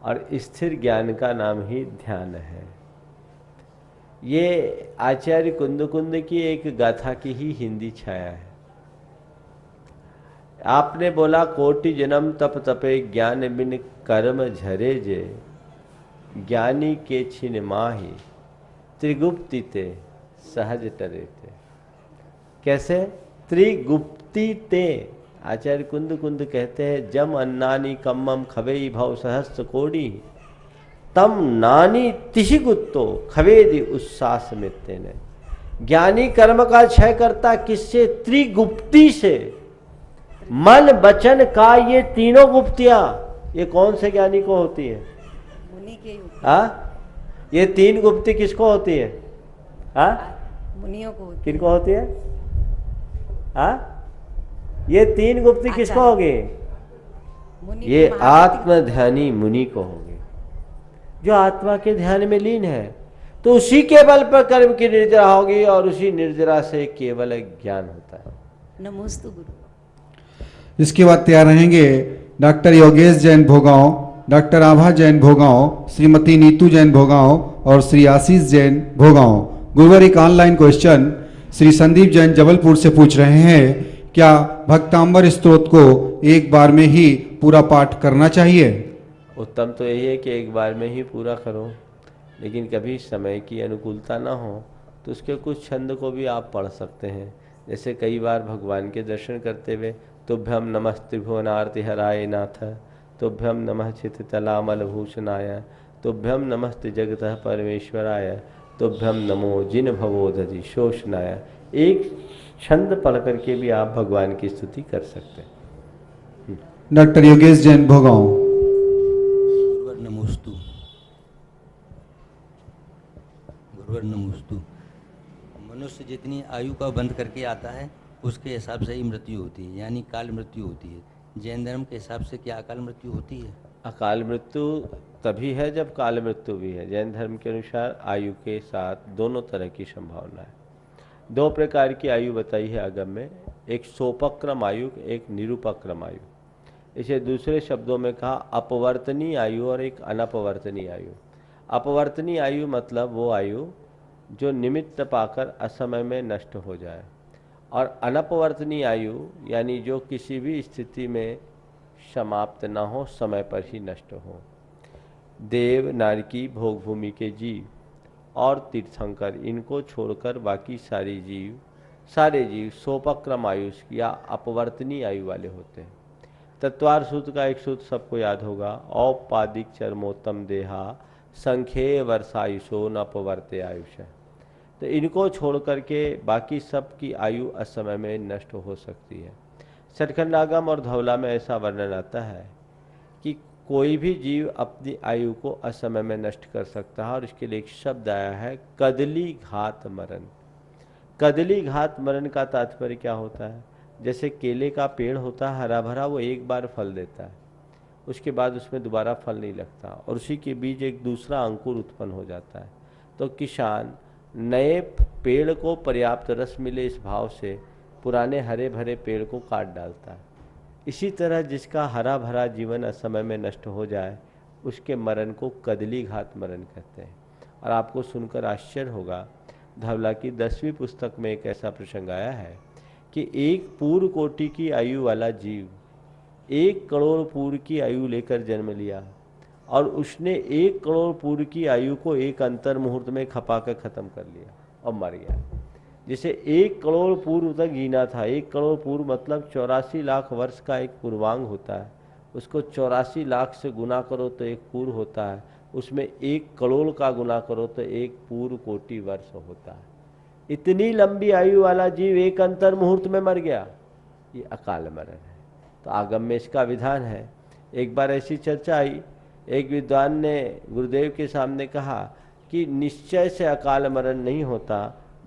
और स्थिर ज्ञान का नाम ही ध्यान है। ये आचार्य कुंद की एक गाथा की ही हिंदी छाया है। आपने बोला कोटि जन्म तप तपे ज्ञान बिन कर्म झरे जे, ज्ञानी के छिन माही त्रिगुप्ति ते सहज टरे थे। कैसे? त्रिगुप्ति ते। आचार्य कुंद कहते हैं जम अन्नानी कम्मम खवेई भव सहस्त्र कोड़ी, तम नानी तिशिगुत्तो खवेदि उस्सास मित्ते ने। ज्ञानी कर्म का क्षय करता किससे? त्रिगुप्ति से। मन वचन का ये तीनों गुप्तियां, ये कौन से ज्ञानी को होती है? मुनि के ये तीन गुप्ती किसको होती है? मुनियों को। किनको होती है? ये तीन गुप्ती किसको होगी? ये आत्मध्यानी मुनि को होगी, जो आत्मा के ध्यान में लीन है। तो उसी के बल पर कर्म की निर्जरा होगी और उसी निर्जरा से केवल ज्ञान होता है। नमोस्तु गुरु। इसके बाद तैयार रहेंगे डॉक्टर योगेश जैन भोगांव, डॉक्टर आभा जैन भोगांव, श्रीमती नीतू जैन भोगांव और श्री आशीष जैन भोगांव। गुरुवर, एक ऑनलाइन क्वेश्चन श्री संदीप जैन जबलपुर से पूछ रहे हैं, क्या भक्तांबर स्तोत्र को एक बार में ही पूरा पाठ करना चाहिए? उत्तम तो यही है कि एक बार में ही पूरा करो, लेकिन कभी समय की अनुकूलता ना हो तो उसके कुछ छंद को भी आप पढ़ सकते हैं। जैसे कई बार भगवान के दर्शन करते हुए तुभ्यम नमः त्रिभुवनार्ति हराय नाथ, तुभ्यम नमः चित्तलामल भूषणाय, तुभ्यम नमस्ते जगतः परमेश्वराय, तुभ्यम नमो जिन भवोदधि शोषणाय। एक छंद पढ़ करके भी आप भगवान की स्तुति कर सकते हैं। डॉक्टर योगेश जैन भोगांव। गुरुवर नमोस्तु। गुरुवर नमोस्तु। मनुष्य जितनी आयु का बंद करके आता है उसके हिसाब से ही मृत्यु होती है, यानी काल मृत्यु होती है। जैन धर्म के हिसाब से क्या अकाल मृत्यु होती है? अकाल मृत्यु तभी है जब काल मृत्यु भी है। जैन धर्म के अनुसार आयु के साथ दोनों तरह की संभावना है। दो प्रकार की आयु बताई है आगम में, एक सोपक्रम आयु, एक निरुपक्रम आयु। इसे दूसरे शब्दों में कहा अपवर्तनीय आयु और एक अनपवर्तनीय आयु। अपवर्तनीय आयु मतलब वो आयु जो निमित्त पाकर असमय में नष्ट हो जाए, और अनपवर्तनीय आयु यानी जो किसी भी स्थिति में समाप्त न हो, समय पर ही नष्ट हो। देव, नारकी, भोग भूमि के जीव और तीर्थंकर, इनको छोड़कर बाकी सारे जीव सोपक्रम आयु या अपवर्तनीय आयु वाले होते हैं। तत्वार सूत्र का एक सूत्र सबको याद होगा, औपादिक चरमोत्तम देहा संख्ये वर्षायुषो न अपवर्ते आयुष। तो इनको छोड़ करके बाकी सब की आयु असमय में नष्ट हो सकती है। सचखंड आगम और धौला में ऐसा वर्णन आता है कि कोई भी जीव अपनी आयु को असमय में नष्ट कर सकता है, और इसके लिए एक शब्द आया है कदली घात मरण। कदली घात मरण का तात्पर्य क्या होता है? जैसे केले का पेड़ होता है हरा भरा, वो एक बार फल देता है, उसके बाद उसमें दोबारा फल नहीं लगता, और उसी के बीच एक दूसरा अंकुर उत्पन्न हो जाता है। तो किसान नए पेड़ को पर्याप्त रस मिले इस भाव से पुराने हरे भरे पेड़ को काट डालता है। इसी तरह जिसका हरा भरा जीवन असमय में नष्ट हो जाए उसके मरण को कदली घात मरण कहते हैं। और आपको सुनकर आश्चर्य होगा, धवला की 10वीं पुस्तक में एक ऐसा प्रसंग आया है कि एक पूर्व कोटि की आयु वाला जीव 1 करोड़ पूर्व की आयु लेकर जन्म लिया, और उसने 1 करोड़ पूर्व की आयु को एक अंतर मुहूर्त में खपा कर खत्म कर लिया और मर गया। जिसे 1 करोड़ पूर्व तक जीना था, 1 करोड़ पूर्व मतलब 84 लाख वर्ष का एक पूर्वांग होता है, उसको 84 लाख से गुना करो तो एक पूर्व होता है, उसमें 1 करोड़ का गुना करो तो एक पूर्व कोटि वर्ष होता है। इतनी लंबी आयु वाला जीव एक अंतर मुहूर्त में मर गया, ये अकाल मरण है। तो आगम में इसका विधान है। एक बार ऐसी चर्चा आई, एक विद्वान ने गुरुदेव के सामने कहा कि निश्चय से अकाल मरण नहीं होता,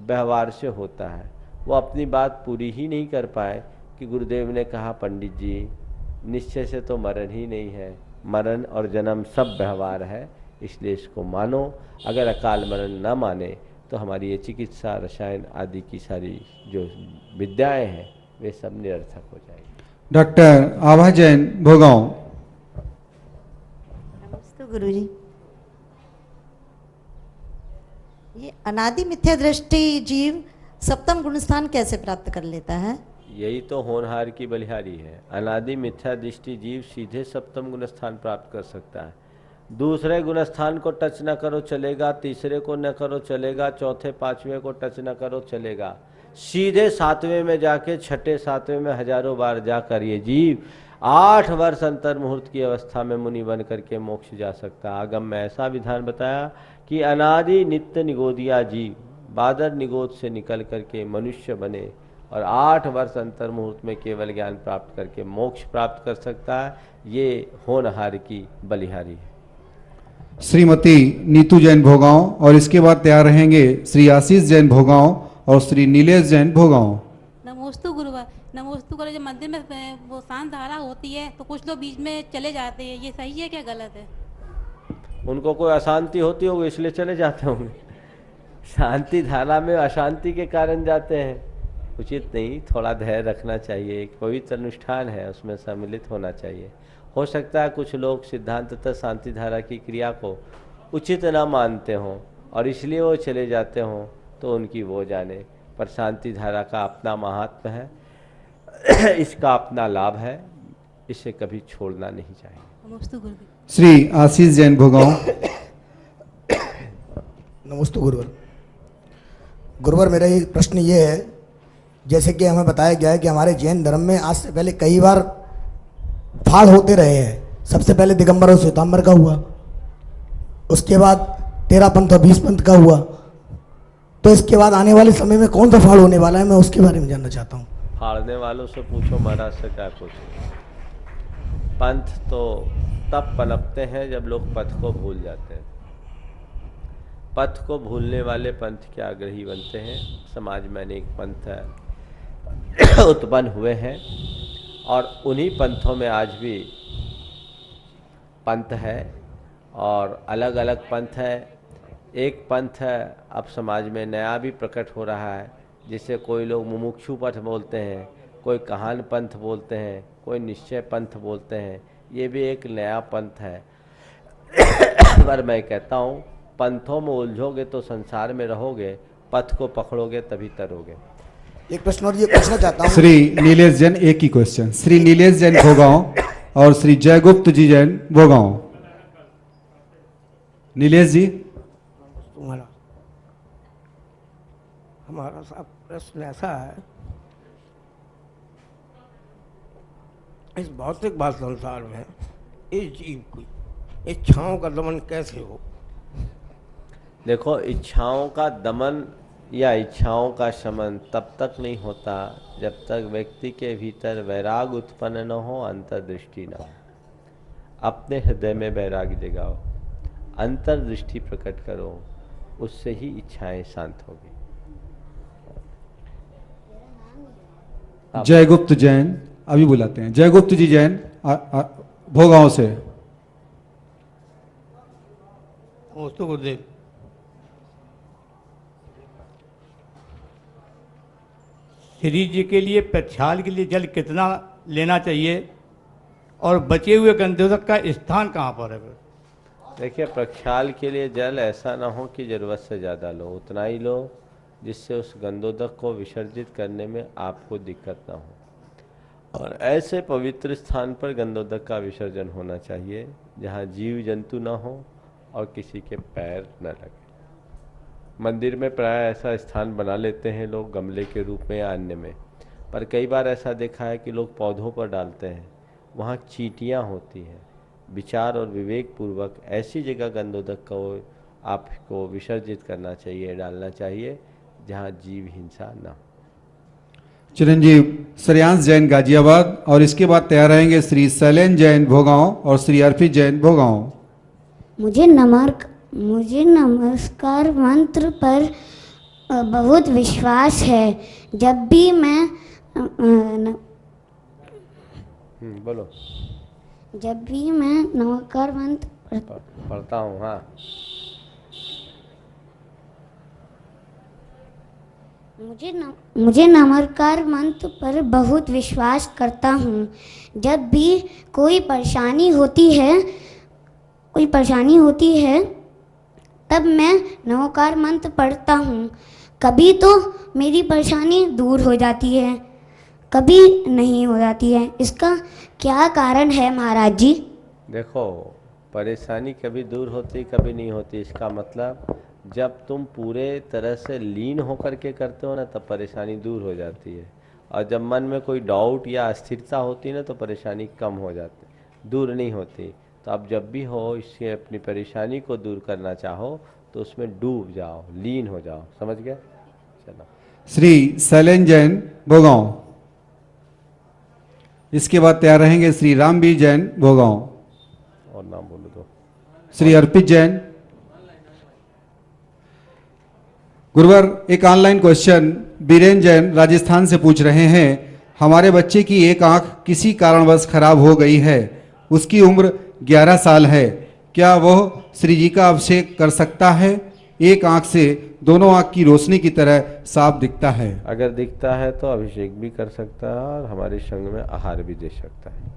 व्यवहार से होता है। वो अपनी बात पूरी ही नहीं कर पाए कि गुरुदेव ने कहा पंडित जी निश्चय से तो मरण ही नहीं है, मरण और जन्म सब व्यवहार है, इसलिए इसको मानो। अगर अकाल मरण न माने तो हमारी ये चिकित्सा रसायन आदि की सारी जो विद्याएं हैं वे सब निरर्थक हो जाएगी। डॉक्टर आभा जैन, भोगांव। नमस्ते गुरुजी। ये अनादि मिथ्या दृष्टि जीव सप्तम गुणस्थान कैसे प्राप्त कर लेता है? यही तो होनहार की बलिहारी है। अनादि मिथ्या दृष्टि जीव सीधे सप्तम गुण स्थान प्राप्त कर सकता है। दूसरे गुण स्थान को टच न करो चलेगा, तीसरे को न करो चलेगा, चौथे पांचवें को टच न करो चलेगा, सीधे 7वें में जाके 6ठे 7वें में हजारों बार जाकर ये जीव 8 वर्ष अंतर मुहूर्त की अवस्था में मुनि बन करके मोक्ष जा सकता है। आगम में ऐसा विधान बताया कि अनादि नित्य निगोदिया जीव बादर निगोद से निकल करके मनुष्य बने और 8 वर्ष अंतर मुहूर्त में केवल ज्ञान प्राप्त करके मोक्ष प्राप्त कर सकता है। ये होनहार की बलिहारी है। श्रीमती नीतू जैन, भोगांव, और इसके बाद तैयार रहेंगे श्री आशीष जैन, भोगांव, और श्री नीलेश जैन, भोगांव। नमोस्तु गुरुवार। नमोस्तु गुरु। जब मंदिर में वो शांत धारा होती है तो कुछ लोग बीच में चले जाते हैं, ये सही है क्या गलत है? उनको कोई अशांति होती होगी इसलिए चले जाते होंगे। शांति धारा में अशांति के कारण जाते हैं, उचित नहीं। थोड़ा धैर्य रखना चाहिए। एक पवित्र अनुष्ठान है, उसमें सम्मिलित होना चाहिए। हो सकता है कुछ लोग सिद्धांततः शांति धारा की क्रिया को उचित न मानते हों और इसलिए वो चले जाते हों, तो उनकी वो जाने। पर शांति धारा का अपना महात्म है, इसका अपना लाभ है, इसे कभी छोड़ना नहीं चाहिए। श्री आशीष जैन, भोगांव। नमस्ते गुरुवर। गुरुवर, मेरा ये प्रश्न ये है, जैसे कि हमें बताया गया है कि हमारे जैन धर्म में आज से पहले कई बार फाड़ होते रहे हैं। सबसे पहले दिगंबर और श्वेतांबर का हुआ, उसके बाद 13 पंथ और 20 पंथ का हुआ, तो इसके बाद आने वाले समय में कौन सा फाड़ होने वाला है, मैं उसके बारे में जानना चाहता हूँ। फाड़ने वालों से पूछो, महाराज से क्या पूछो। पंथ तो तब पनपते हैं जब लोग पथ को भूल जाते हैं। पथ को भूलने वाले पंथ के आग्रही बनते हैं। समाज में अनेक पंथ उत्पन्न हुए हैं और उन्हीं पंथों में आज भी पंथ है और अलग अलग पंथ है। एक पंथ है अब समाज में नया भी प्रकट हो रहा है, जिसे कोई लोग मुमुक्षु पथ बोलते हैं, कोई कहान पंथ बोलते हैं, कोई निश्चय पंथ बोलते हैं। ये भी एक नया पंथ है। पर मैं कहता हूँ पंथों में उलझोगे तो संसार में रहोगे, पथ को पकड़ोगे तभी तरोगे। एक प्रश्न और ये पूछना चाहता हूँ। श्री नीलेश जैन, एक ही क्वेश्चन। श्री नीलेश जैन, भोगांव, और श्री जयगुप्त जी जैन, भोगांव। नीलेश जी। हमारा सब प्रश्न ऐसा है, इस भौतिक भाव संसार में इस जीव की इच्छाओं का दमन कैसे हो? देखो, इच्छाओं का दमन या इच्छाओं का शमन तब तक नहीं होता जब तक व्यक्ति के भीतर वैराग उत्पन्न न हो, अंतर्दृष्टि न हो। अपने हृदय में वैराग्य जगाओ, अंतर्दृष्टि प्रकट करो, उससे ही इच्छाएं शांत होगी। जयगुप्त जैन अभी बुलाते हैं। जयगुप्त जी जैन भोगांव से। नमस्ते गुरुदेव। शरीर जी के लिए प्रक्षाल के लिए जल कितना लेना चाहिए और बचे हुए गंधोदक का स्थान कहाँ पर है? देखिए, प्रक्षाल के लिए जल ऐसा ना हो कि जरूरत से ज़्यादा लो, उतना ही लो जिससे उस गंधोदक को विसर्जित करने में आपको दिक्कत ना हो। और ऐसे पवित्र स्थान पर गंधोदक का विसर्जन होना चाहिए जहाँ जीव जंतु ना हो और किसी के पैर न लगे। मंदिर में प्राय ऐसा स्थान बना लेते हैं लोग गमले के रूप में या अन्य में, पर कई बार ऐसा देखा है कि लोग पौधों पर डालते हैं, वहाँ चींटियाँ होती हैं। विचार और विवेक पूर्वक ऐसी जगह गंधोदक को आपको विसर्जित करना चाहिए, डालना चाहिए जहाँ जीव हिंसा न हो। चिरंजीव श्रेयांश जैन गाजियाबाद और इसके बाद तैयार रहेंगे श्री शैलेन जैन भोगांव और श्री अर्पित जैन भोगांव। मुझे नमस्कार मंत्र पर बहुत विश्वास है। जब भी मैं बोलो। जब भी मैं नमस्कार मंत्र पढ़ता हूँ। हाँ, मुझे नमस्कार मंत्र पर बहुत विश्वास करता हूँ। जब भी कोई परेशानी होती है तब मैं नमस्कार मंत्र पढ़ता हूँ। कभी तो मेरी परेशानी दूर हो जाती है, कभी नहीं हो जाती है। इसका क्या कारण है महाराज जी? देखो, परेशानी कभी दूर होती कभी नहीं होती, इसका मतलब जब तुम पूरे तरह से लीन होकर के करते हो ना तब परेशानी दूर हो जाती है, और जब मन में कोई डाउट या अस्थिरता होती है ना तो परेशानी कम हो जाती, दूर नहीं होती। तो आप जब भी हो इससे अपनी परेशानी को दूर करना चाहो तो उसमें डूब जाओ, लीन हो जाओ। समझ गए? चलो। श्री शैलेन जैन भोगांव, इसके बाद तैयार रहेंगे श्री रामवीर जैन भोगांव और नाम बोलो दो। श्री अर्पित जैन। गुरुवर, एक ऑनलाइन क्वेश्चन बीरेन जैन राजस्थान से पूछ रहे हैं, हमारे बच्चे की एक आंख किसी कारणवश खराब हो गई है, उसकी उम्र 11 साल है, क्या वह श्री जी का अभिषेक कर सकता है? एक आंख से दोनों आंख की रोशनी की तरह साफ दिखता है। अगर दिखता है तो अभिषेक भी कर सकता है और हमारे संग में आहार भी दे सकता है।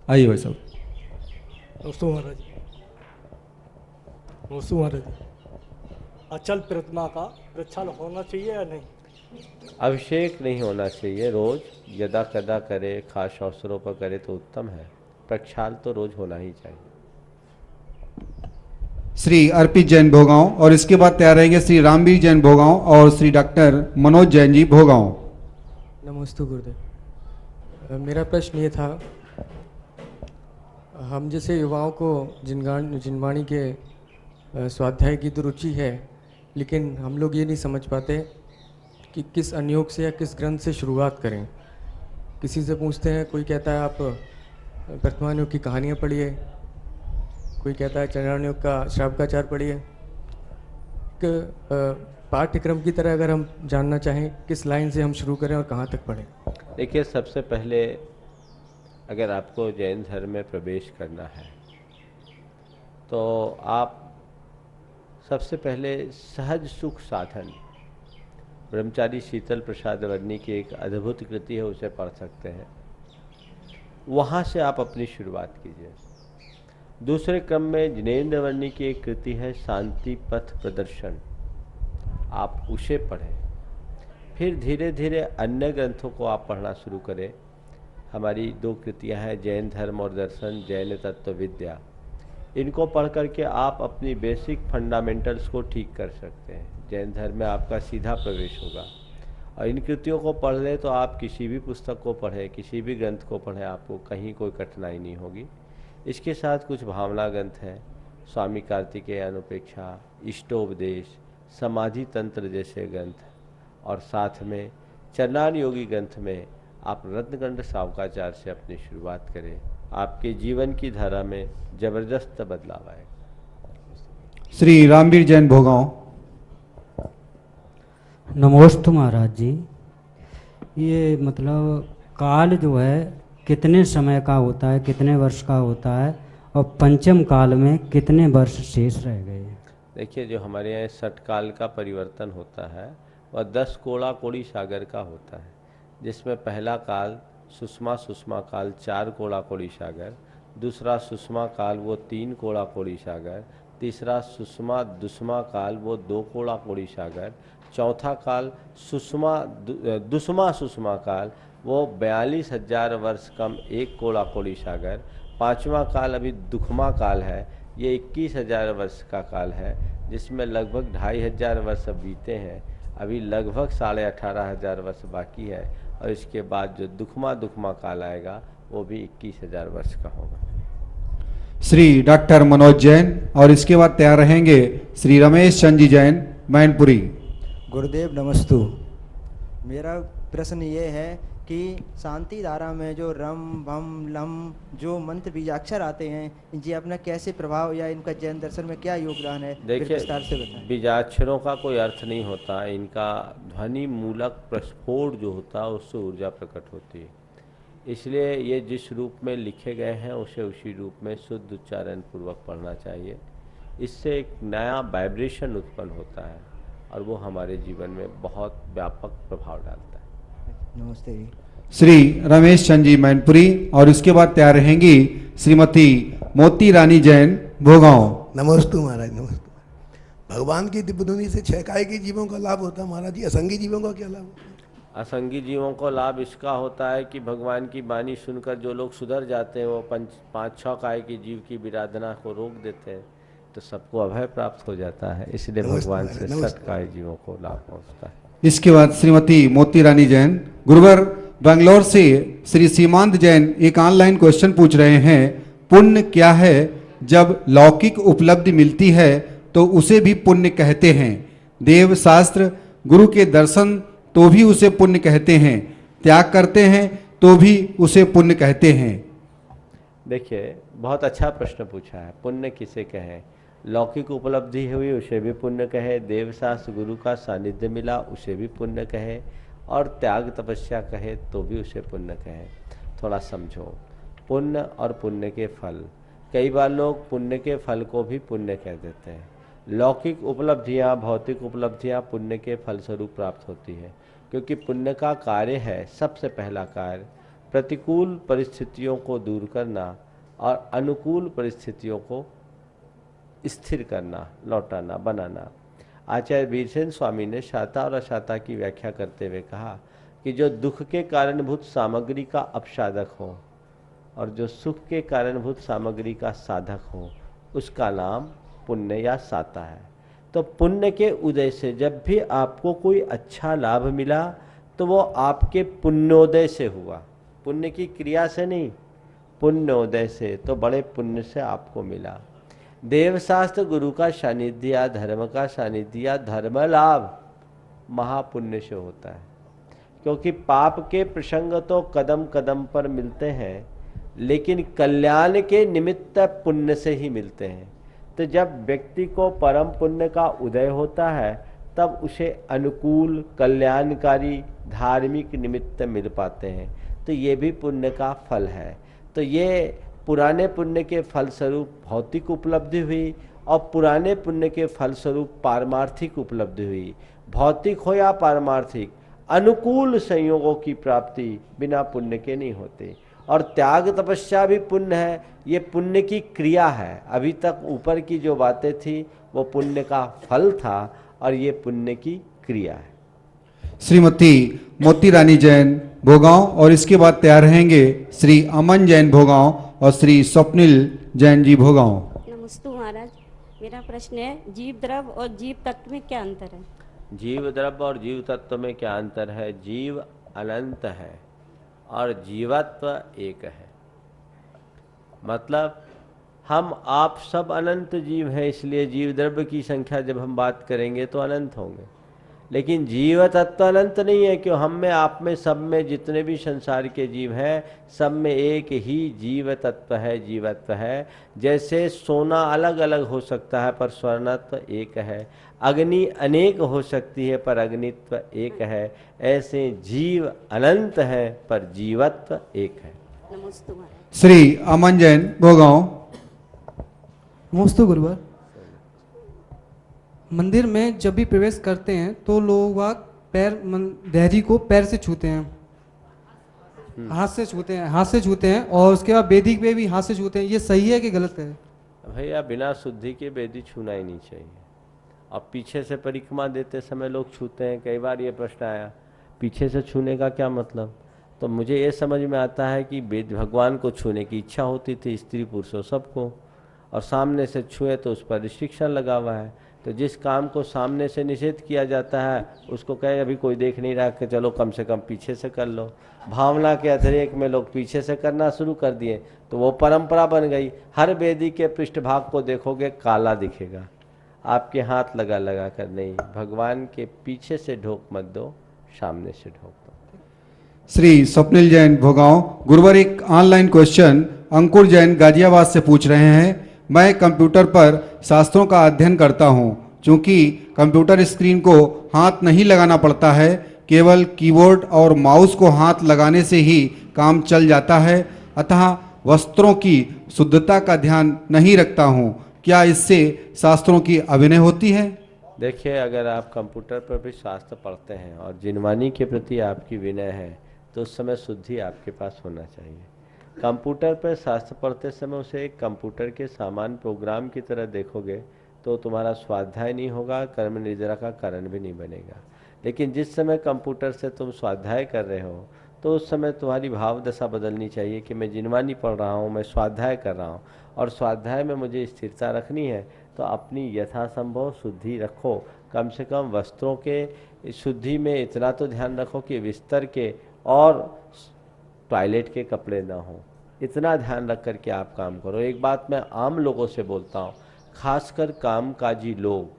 आइए भाई साहब। दोस्तों महाराज, अचल प्रतिमा का प्रक्षाल होना चाहिए या नहीं? अभिषेक नहीं होना चाहिए, रोज यदा कदा करे, खास अवसरों पर करे तो उत्तम है। प्रक्षाल तो रोज होना ही चाहिए। श्री अर्पित जैन भोगांव और इसके बाद तैयार रहेंगे श्री रामवीर जैन भोगांव और श्री डॉक्टर मनोज जैन जी भोगांव। नमस्ते गुरुदेव। मेरा प्रश्न ये था, हम जैसे युवाओं को जिनवाणी के स्वाध्याय की तो रुचि है, लेकिन हम लोग ये नहीं समझ पाते कि किस अनुयोग से या किस ग्रंथ से शुरुआत करें। किसी से पूछते हैं, कोई कहता है आप प्रथमानुयोग की कहानियाँ पढ़िए, कोई कहता है चरणानुयोग का श्रावकाचार पढ़िए। पाठ्यक्रम की तरह अगर हम जानना चाहें किस लाइन से हम शुरू करें और कहाँ तक पढ़ें? देखिए, सबसे पहले अगर आपको जैन धर्म में प्रवेश करना है तो आप सबसे पहले सहज सुख साधन ब्रह्मचारी शीतल प्रसाद वर्णी की एक अद्भुत कृति है, उसे पढ़ सकते हैं। वहाँ से आप अपनी शुरुआत कीजिए। दूसरे क्रम में जिनेन्द्र वर्णी की एक कृति है शांति पथ प्रदर्शन, आप उसे पढ़ें। फिर धीरे धीरे अन्य ग्रंथों को आप पढ़ना शुरू करें। हमारी 2 कृतियां हैं, जैन धर्म और दर्शन, जैन तत्व विद्या। इनको पढ़ करके आप अपनी बेसिक फंडामेंटल्स को ठीक कर सकते हैं। जैन धर्म में आपका सीधा प्रवेश होगा। और इन कृतियों को पढ़ लें तो आप किसी भी पुस्तक को पढ़ें, किसी भी ग्रंथ को पढ़ें, आपको कहीं कोई कठिनाई नहीं होगी। इसके साथ कुछ भावना ग्रंथ हैं, स्वामी कार्तिकेय अनुपेक्षा, इष्टोपदेश, समाधि तंत्र जैसे ग्रंथ, और साथ में चरणान योगी ग्रंथ में आप रत्नगंड सावकाचार से अपनी शुरुआत करें। आपके जीवन की धारा में जबरदस्त बदलाव आएगा। श्री रामवीर जैन भोगांव। नमोस्तु महाराज जी, ये मतलब काल जो है कितने समय का होता है, कितने वर्ष का होता है, और पंचम काल में कितने वर्ष शेष रह गए? देखिए, जो हमारे यहाँ षटकाल का परिवर्तन होता है वह 10 कोड़ा कोड़ी सागर का होता है, जिसमें पहला काल सुषमा काल 4 कोड़ा कोड़ी सागर, दूसरा सुषमा काल वो 3 कोड़ा कोड़ी सागर, तीसरा सुषमा दुष्मा काल वो 2 कोड़ा कोड़ी सागर, चौथा काल सुषमा काल वो 42,000 वर्ष कम 1 कोड़ा कोड़ी सागर, पाँचवा काल अभी दुखमा काल है, ये 21,000 वर्ष का काल है, जिसमें लगभग 2,500 वर्ष बीते हैं, अभी लगभग 18,500 वर्ष बाकी है, और इसके बाद जो दुखमा काल आएगा वो भी 21,000 वर्ष का होगा। श्री डॉक्टर मनोज जैन, और इसके बाद तैयार रहेंगे श्री रमेश चंद जी जैन, मैनपुरी। गुरुदेव नमस्तु। मेरा प्रश्न ये है कि शांति धारा में जो रम भम लम जो मंत्र बीजाक्षर आते हैं, इनकी अपना कैसे प्रभाव या इनका जैन दर्शन में क्या योगदान है, देखिए विस्तार से बताएं। बीजाक्षरों का कोई अर्थ नहीं होता, इनका ध्वनि मूलक प्रस्फोट जो होता है उससे ऊर्जा प्रकट होती है, इसलिए ये जिस रूप में लिखे गए हैं उसे उसी रूप में शुद्ध उच्चारण पूर्वक पढ़ना चाहिए। इससे एक नया वाइब्रेशन उत्पन्न होता है और वो हमारे जीवन में बहुत व्यापक प्रभाव डालता है। नमस्ते जी। श्री रमेश चंद जी मैनपुरी, और इसके बाद तैयार रहेंगी श्रीमती मोती रानी जैन भोगांव। नमस्तु महाराज, नमस्तु। भगवान की दिव्य धुनी से 6 काय के जीवों का लाभ होता है महाराज जी, असंगी जीवों का क्या लाभ होता है? असंगी जीवों को लाभ इसका होता है कि भगवान की वाणी सुनकर जो लोग सुधर जाते हैं वो 5-6 काय की जीव की विराधना को रोक देते हैं, तो सबको अभय प्राप्त हो जाता है, इसलिए भगवान से 7 काय जीवों को लाभ पहुँचता है। इसके बाद श्रीमती मोती रानी जैन। गुरुवर, बेंगलोर से श्री सीमांत जैन एक ऑनलाइन क्वेश्चन पूछ रहे हैं, पुण्य क्या है? जब लौकिक उपलब्धि मिलती है तो उसे भी पुण्य कहते हैं, देव शास्त्र गुरु के दर्शन तो भी उसे पुण्य कहते हैं, त्याग करते हैं तो भी उसे पुण्य कहते हैं। देखिए, बहुत अच्छा प्रश्न पूछा है। पुण्य किसे कहें? लौकिक उपलब्धि हुई उसे भी पुण्य कहे, देवशास्त्र गुरु का सानिध्य मिला उसे भी पुण्य कहे, और त्याग तपस्या कहे तो भी उसे पुण्य कहे। थोड़ा समझो, पुण्य और पुण्य के फल, कई बार लोग पुण्य के फल को भी पुण्य कह देते हैं। लौकिक उपलब्धियां, भौतिक उपलब्धियां पुण्य के फलस्वरूप प्राप्त होती है, क्योंकि पुण्य का कार्य है, सबसे पहला कार्य प्रतिकूल परिस्थितियों को दूर करना और अनुकूल परिस्थितियों को स्थिर करना, लौटाना, बनाना। आचार्य वीरसेन स्वामी ने शाता और अशाता की व्याख्या करते हुए कहा कि जो दुख के कारणभूत सामग्री का अपसाधक हो और जो सुख के कारणभूत सामग्री का साधक हो, उसका नाम पुण्य या साता है। तो पुण्य के उदय से जब भी आपको कोई अच्छा लाभ मिला तो वो आपके पुण्योदय से हुआ, पुण्य की क्रिया से नहीं, पुण्योदय से, तो बड़े पुण्य से आपको मिला। देवशास्त्र गुरु का सानिध्य, धर्म का सानिध्य, धर्म लाभ महापुण्य से होता है, क्योंकि पाप के प्रसंग तो कदम कदम पर मिलते हैं, लेकिन कल्याण के निमित्त पुण्य से ही मिलते हैं। तो जब व्यक्ति को परम पुण्य का उदय होता है तब उसे अनुकूल, कल्याणकारी, धार्मिक निमित्त मिल पाते हैं, तो ये भी पुण्य का फल है। तो ये पुराने पुण्य के फलस्वरूप भौतिक उपलब्धि हुई और पुराने पुण्य के फलस्वरूप पारमार्थिक उपलब्धि हुई। भौतिक हो या पारमार्थिक, अनुकूल संयोगों की प्राप्ति बिना पुण्य के नहीं होती। और त्याग तपस्या भी पुण्य है, ये पुण्य की क्रिया है। अभी तक ऊपर की जो बातें थी वो पुण्य का फल था और ये पुण्य की क्रिया है। श्रीमती मोती रानी जैन भोगांव, और इसके बाद तैयार रहेंगे श्री अमन जैन भोगांव और श्री स्वप्निल जैन जी भोगांव। नमस्ते महाराज, मेरा प्रश्न है जीव द्रव्य और जीव तत्व में क्या अंतर है? जीव द्रव्य और जीव तत्व में क्या अंतर है? जीव अनंत है और जीवत्व एक है। मतलब हम आप सब अनंत जीव हैं, इसलिए जीव द्रव्य की संख्या जब हम बात करेंगे तो अनंत होंगे। लेकिन जीव तत्व अनंत नहीं है, क्यों हम में, आप में, सब में, जितने भी संसार के जीव हैं, सब में एक ही जीव तत्व है, जीवत्व है। जैसे सोना अलग अलग हो सकता है पर स्वर्णत्व एक है, अग्नि अनेक हो सकती है पर अग्नित्व एक है, ऐसे जीव अनंत है पर जीवत्व एक है। नमस्ते महाराज। श्री अमन जैन भोगांव। नमस्ते गुरुवर। मंदिर में जब भी प्रवेश करते हैं तो लोग पैर देहरी को पैर से छूते हैं, हाथ से छूते हैं और उसके बाद वेदी पे भी हाथ से छूते हैं। ये सही है कि गलत है? भैया बिना शुद्धि के वेदी छूना ही नहीं चाहिए। अब पीछे से परिक्रमा देते समय लोग छूते हैं, कई बार ये प्रश्न आया पीछे से छूने का क्या मतलब। तो मुझे ये समझ में आता है कि भगवान को छूने की इच्छा होती थी स्त्री पुरुषों सबको, और सामने से छुए तो उस पर रिस्ट्रिक्शन लगा हुआ है। तो जिस काम को सामने से निषेध किया जाता है उसको कहे अभी कोई देख नहीं रहा कि चलो कम से कम पीछे से कर लो। भावना के अतिरेक में लोग पीछे से करना शुरू कर दिए तो वो परंपरा बन गई। हर वेदी के पृष्ठभाग को देखोगे काला दिखेगा, आपके हाथ लगा लगा कर नहीं, भगवान के पीछे से ढोक मत दो, सामने से ढोक दो। श्री स्वप्निल जैन भोगांव। गुरुवर एक ऑनलाइन क्वेश्चन अंकुर जैन गाजियाबाद से पूछ रहे हैं। मैं कंप्यूटर पर शास्त्रों का अध्ययन करता हूं। चूंकि कंप्यूटर स्क्रीन को हाथ नहीं लगाना पड़ता है, केवल कीबोर्ड और माउस को हाथ लगाने से ही काम चल जाता है, अतः वस्त्रों की शुद्धता का ध्यान नहीं रखता हूं। क्या इससे शास्त्रों की अभिनय होती है? देखिए, अगर आप कंप्यूटर पर भी शास्त्र पढ़ते हैं और जिनवानी के प्रति आपकी विनय है तो उस समय शुद्धि आपके पास होना चाहिए। कंप्यूटर पर शास्त्र पढ़ते समय उसे एक कंप्यूटर के सामान प्रोग्राम की तरह देखोगे तो तुम्हारा स्वाध्याय नहीं होगा, कर्म निद्रा का कारण भी नहीं बनेगा। लेकिन जिस समय कंप्यूटर से तुम स्वाध्याय कर रहे हो तो उस समय तुम्हारी भाव दशा बदलनी चाहिए कि मैं जिनवानी पढ़ रहा हूँ, मैं स्वाध्याय कर रहा हूँ और स्वाध्याय में मुझे स्थिरता रखनी है, तो अपनी यथासंभव शुद्धि रखो। कम से कम वस्त्रों के शुद्धि में इतना तो ध्यान रखो कि बिस्तर के और टॉयलेट के कपड़े ना हो, इतना ध्यान रख कर के आप काम करो। एक बात मैं आम लोगों से बोलता हूँ, खासकर कामकाजी लोग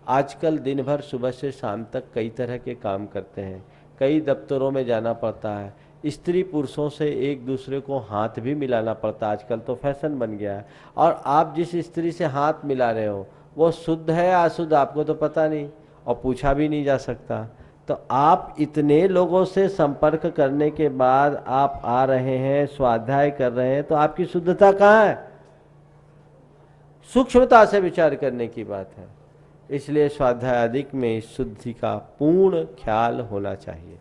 आजकल दिन भर सुबह से शाम तक कई तरह के काम करते हैं, कई दफ्तरों में जाना पड़ता है, स्त्री पुरुषों से एक दूसरे को हाथ भी मिलाना पड़ता है, आजकल तो फैशन बन गया है। और आप जिस स्त्री से हाथ मिला रहे हो वो शुद्ध है या अशुद्ध आपको तो पता नहीं और पूछा भी नहीं जा सकता। तो आप इतने लोगों से संपर्क करने के बाद आप आ रहे हैं, स्वाध्याय कर रहे हैं, तो आपकी शुद्धता कहाँ है? सूक्ष्मता से विचार करने की बात है। इसलिए स्वाध्याय अधिक में शुद्धि का पूर्ण ख्याल होना चाहिए।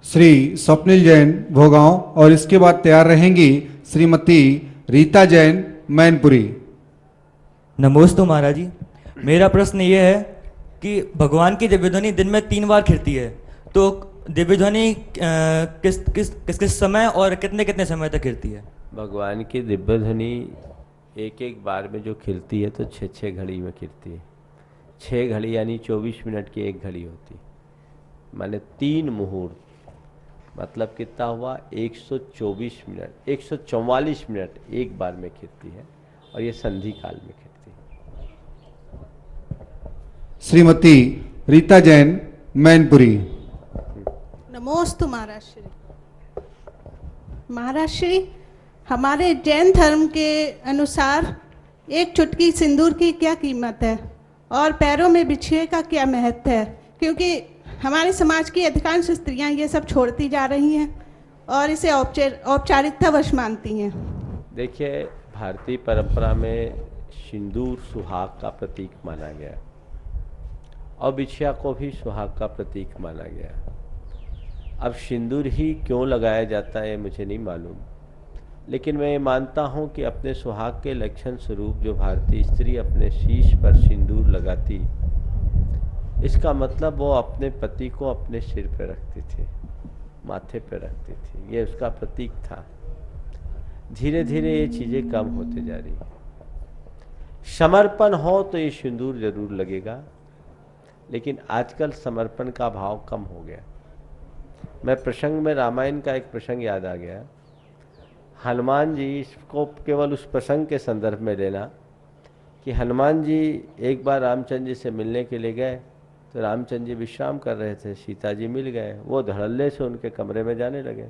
श्री स्वप्निल जैन भोगांव और इसके बाद तैयार रहेंगी श्रीमती रीता जैन मैनपुरी। नमोस्तु महाराज जी। मेरा प्रश्न ये है कि भगवान की दिव्य ध्वनि दिन में 3 बार खिलती है, तो दिव्य ध्वनि किस समय और कितने कितने समय तक खिलती है? भगवान की दिव्य ध्वनि एक एक बार में जो खिलती है तो 6-6 घड़ी में खिलती है। 6 घड़ी यानी 24 मिनट की एक घड़ी होती, माने 3 मुहूर्त, मतलब कितना हुआ? 124 मिनट, 144 मिनट एक बार में खिलती है और ये संधि काल में खिलती है। श्रीमती रीता जैन मैनपुरी। नमोस्तु महाराज श्री। महाराज श्री, हमारे जैन धर्म के अनुसार एक चुटकी सिंदूर की क्या कीमत है और पैरों में बिछिए का क्या महत्व है? क्योंकि हमारे समाज की अधिकांश स्त्रियां ये सब छोड़ती जा रही हैं और इसे औपचारिकतावश मानती हैं। देखिए, भारतीय परंपरा में सिंदूर सुहाग का प्रतीक माना गया और बिछिया को भी सुहाग का प्रतीक माना गया। अब सिंदूर ही क्यों लगाया जाता है मुझे नहीं मालूम, लेकिन मैं ये मानता हूँ कि अपने सुहाग के लक्षण स्वरूप जो भारतीय स्त्री अपने शीश पर सिंदूर लगाती, इसका मतलब वो अपने पति को अपने सिर पर रखती थी, माथे पर रखती थी, ये उसका प्रतीक था। धीरे धीरे ये चीज़ें कम होते जा रही। समर्पण हो तो ये सिंदूर जरूर लगेगा, लेकिन आजकल समर्पण का भाव कम हो गया। मैं प्रसंग में रामायण का एक प्रसंग याद आ गया। हनुमान जी, इसको केवल उस प्रसंग के संदर्भ में लेना कि हनुमान जी एक बार रामचंद्र जी से मिलने के लिए गए तो रामचंद्र जी विश्राम कर रहे थे, सीता जी मिल गए, वो धड़ल्ले से उनके कमरे में जाने लगे।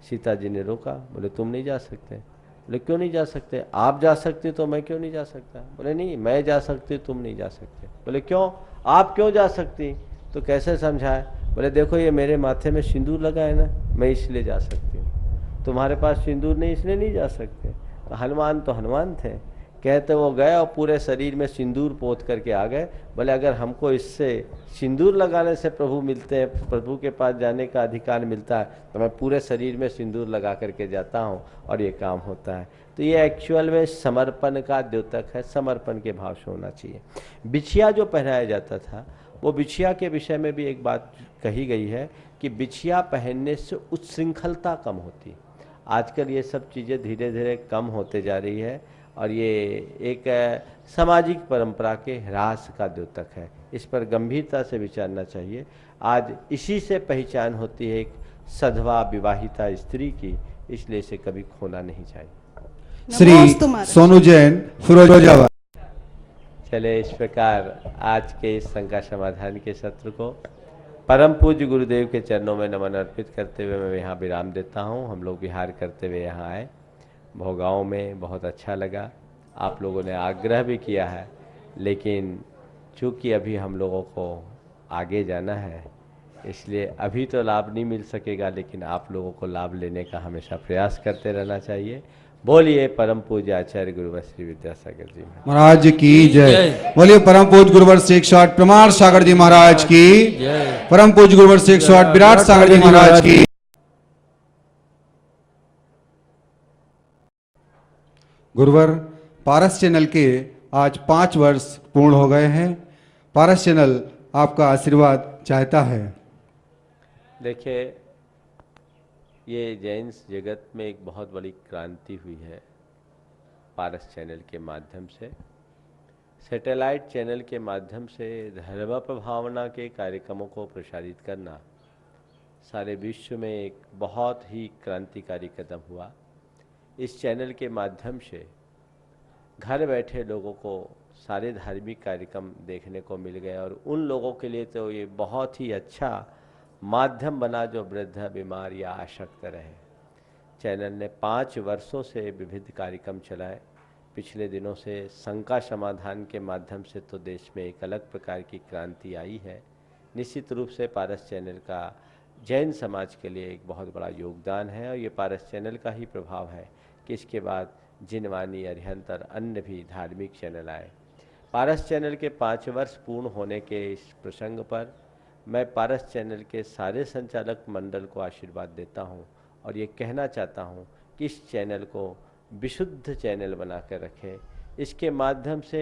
सीता जी ने रोका, बोले तुम नहीं जा सकते। बोले क्यों नहीं जा सकते? आप जा सकते तो मैं क्यों नहीं जा सकता? बोले नहीं, मैं जा सकती तुम नहीं जा सकते। बोले क्यों? आप क्यों जा सकती? तो कैसे समझाए? बोले देखो ये मेरे माथे में सिंदूर लगा है ना, मैं इसलिए जा सकती हूँ, तुम्हारे पास सिंदूर नहीं इसलिए नहीं जा सकते। तो हनुमान तो हनुमान थे, कहते वो गए और पूरे शरीर में सिंदूर पोत करके आ गए। बोले अगर हमको इससे सिंदूर लगाने से प्रभु मिलते हैं, प्रभु के पास जाने का अधिकार मिलता है, तो मैं पूरे शरीर में सिंदूर लगा करके जाता हूँ और ये काम होता है। तो ये एक्चुअल में समर्पण का द्योतक है, समर्पण के भाव से होना चाहिए। बिछिया जो पहनाया जाता था, वो बिछिया के विषय में भी एक बात कही गई है कि बिछिया पहनने से उच्छृंखलता कम होती। आजकल ये सब चीज़ें धीरे धीरे कम होते जा रही है और ये एक सामाजिक परंपरा के ह्रास का द्योतक है। इस पर गंभीरता से विचारना चाहिए। आज इसी से पहचान होती है एक सधवा विवाहिता स्त्री की, इसलिए इसे कभी खोना नहीं चाहिए। श्री सोनू जैन, फिरोजाबाद। चले, इस प्रकार आज के इस शंका समाधान के सत्र को परम पूज्य गुरुदेव के चरणों में नमन अर्पित करते हुए मैं यहाँ विराम देता हूँ। हम लोग विहार करते हुए यहाँ आए, भोगांव में बहुत अच्छा लगा। आप लोगों ने आग्रह भी किया है, लेकिन चूँकि अभी हम लोगों को आगे जाना है, इसलिए अभी तो लाभ नहीं मिल सकेगा, लेकिन आप लोगों को लाभ लेने का हमेशा प्रयास करते रहना चाहिए। बोलिए परम पूज्य आचार्य गुरुवर श्री विद्यासागर जी महाराज की जय। बोलिए परम पूज्य गुरुवर श्री 108 प्रमाण सागर जी महाराज की, परम पूज्य गुरुवर श्री 108 विराट सागर जी महाराज की। गुरुवर, पारस चैनल के आज 5 वर्ष पूर्ण हो गए हैं। पारस चैनल आपका आशीर्वाद चाहता है। देखिए, ये जैन जगत में एक बहुत बड़ी क्रांति हुई है पारस चैनल के माध्यम से। सैटेलाइट चैनल के माध्यम से धर्म प्रभावना के कार्यक्रमों को प्रसारित करना सारे विश्व में एक बहुत ही क्रांतिकारी कदम हुआ। इस चैनल के माध्यम से घर बैठे लोगों को सारे धार्मिक कार्यक्रम देखने को मिल गए और उन लोगों के लिए तो ये बहुत ही अच्छा माध्यम बना जो वृद्ध, बीमार या आसक्त रहे। चैनल ने 5 वर्षों से विविध कार्यक्रम चलाए। पिछले दिनों से शंका समाधान के माध्यम से तो देश में एक अलग प्रकार की क्रांति आई है। निश्चित रूप से पारस चैनल का जैन समाज के लिए एक बहुत बड़ा योगदान है और ये पारस चैनल का ही प्रभाव है कि इसके बाद जिनवाणी, अरिहंत और अन्य भी धार्मिक चैनल आए। पारस चैनल के 5 वर्ष पूर्ण होने के इस प्रसंग पर मैं पारस चैनल के सारे संचालक मंडल को आशीर्वाद देता हूं और ये कहना चाहता हूं कि इस चैनल को विशुद्ध चैनल बनाकर रखें। इसके माध्यम से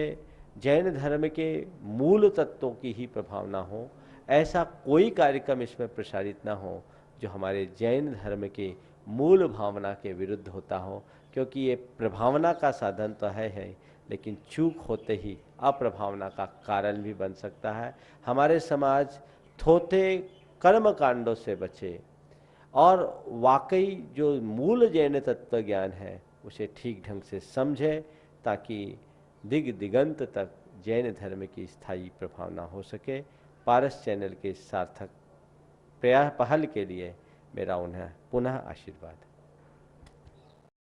जैन धर्म के मूल तत्वों की ही प्रभावना हो। ऐसा कोई कार्यक्रम इसमें प्रसारित ना हो जो हमारे जैन धर्म के मूल भावना के विरुद्ध होता हो, क्योंकि ये प्रभावना का साधन तो है लेकिन चूक होते ही अप्रभावना का कारण भी बन सकता है। हमारे समाज थोथे कर्म कांडों से बचे और वाकई जो मूल जैन तत्व ज्ञान है उसे ठीक ढंग से समझे, ताकि दिग दिगंत तक जैन धर्म की स्थायी प्रभावना हो सके। पारस चैनल के सार्थक प्रयास पहल के लिए मेरा उन्हें पुनः आशीर्वाद।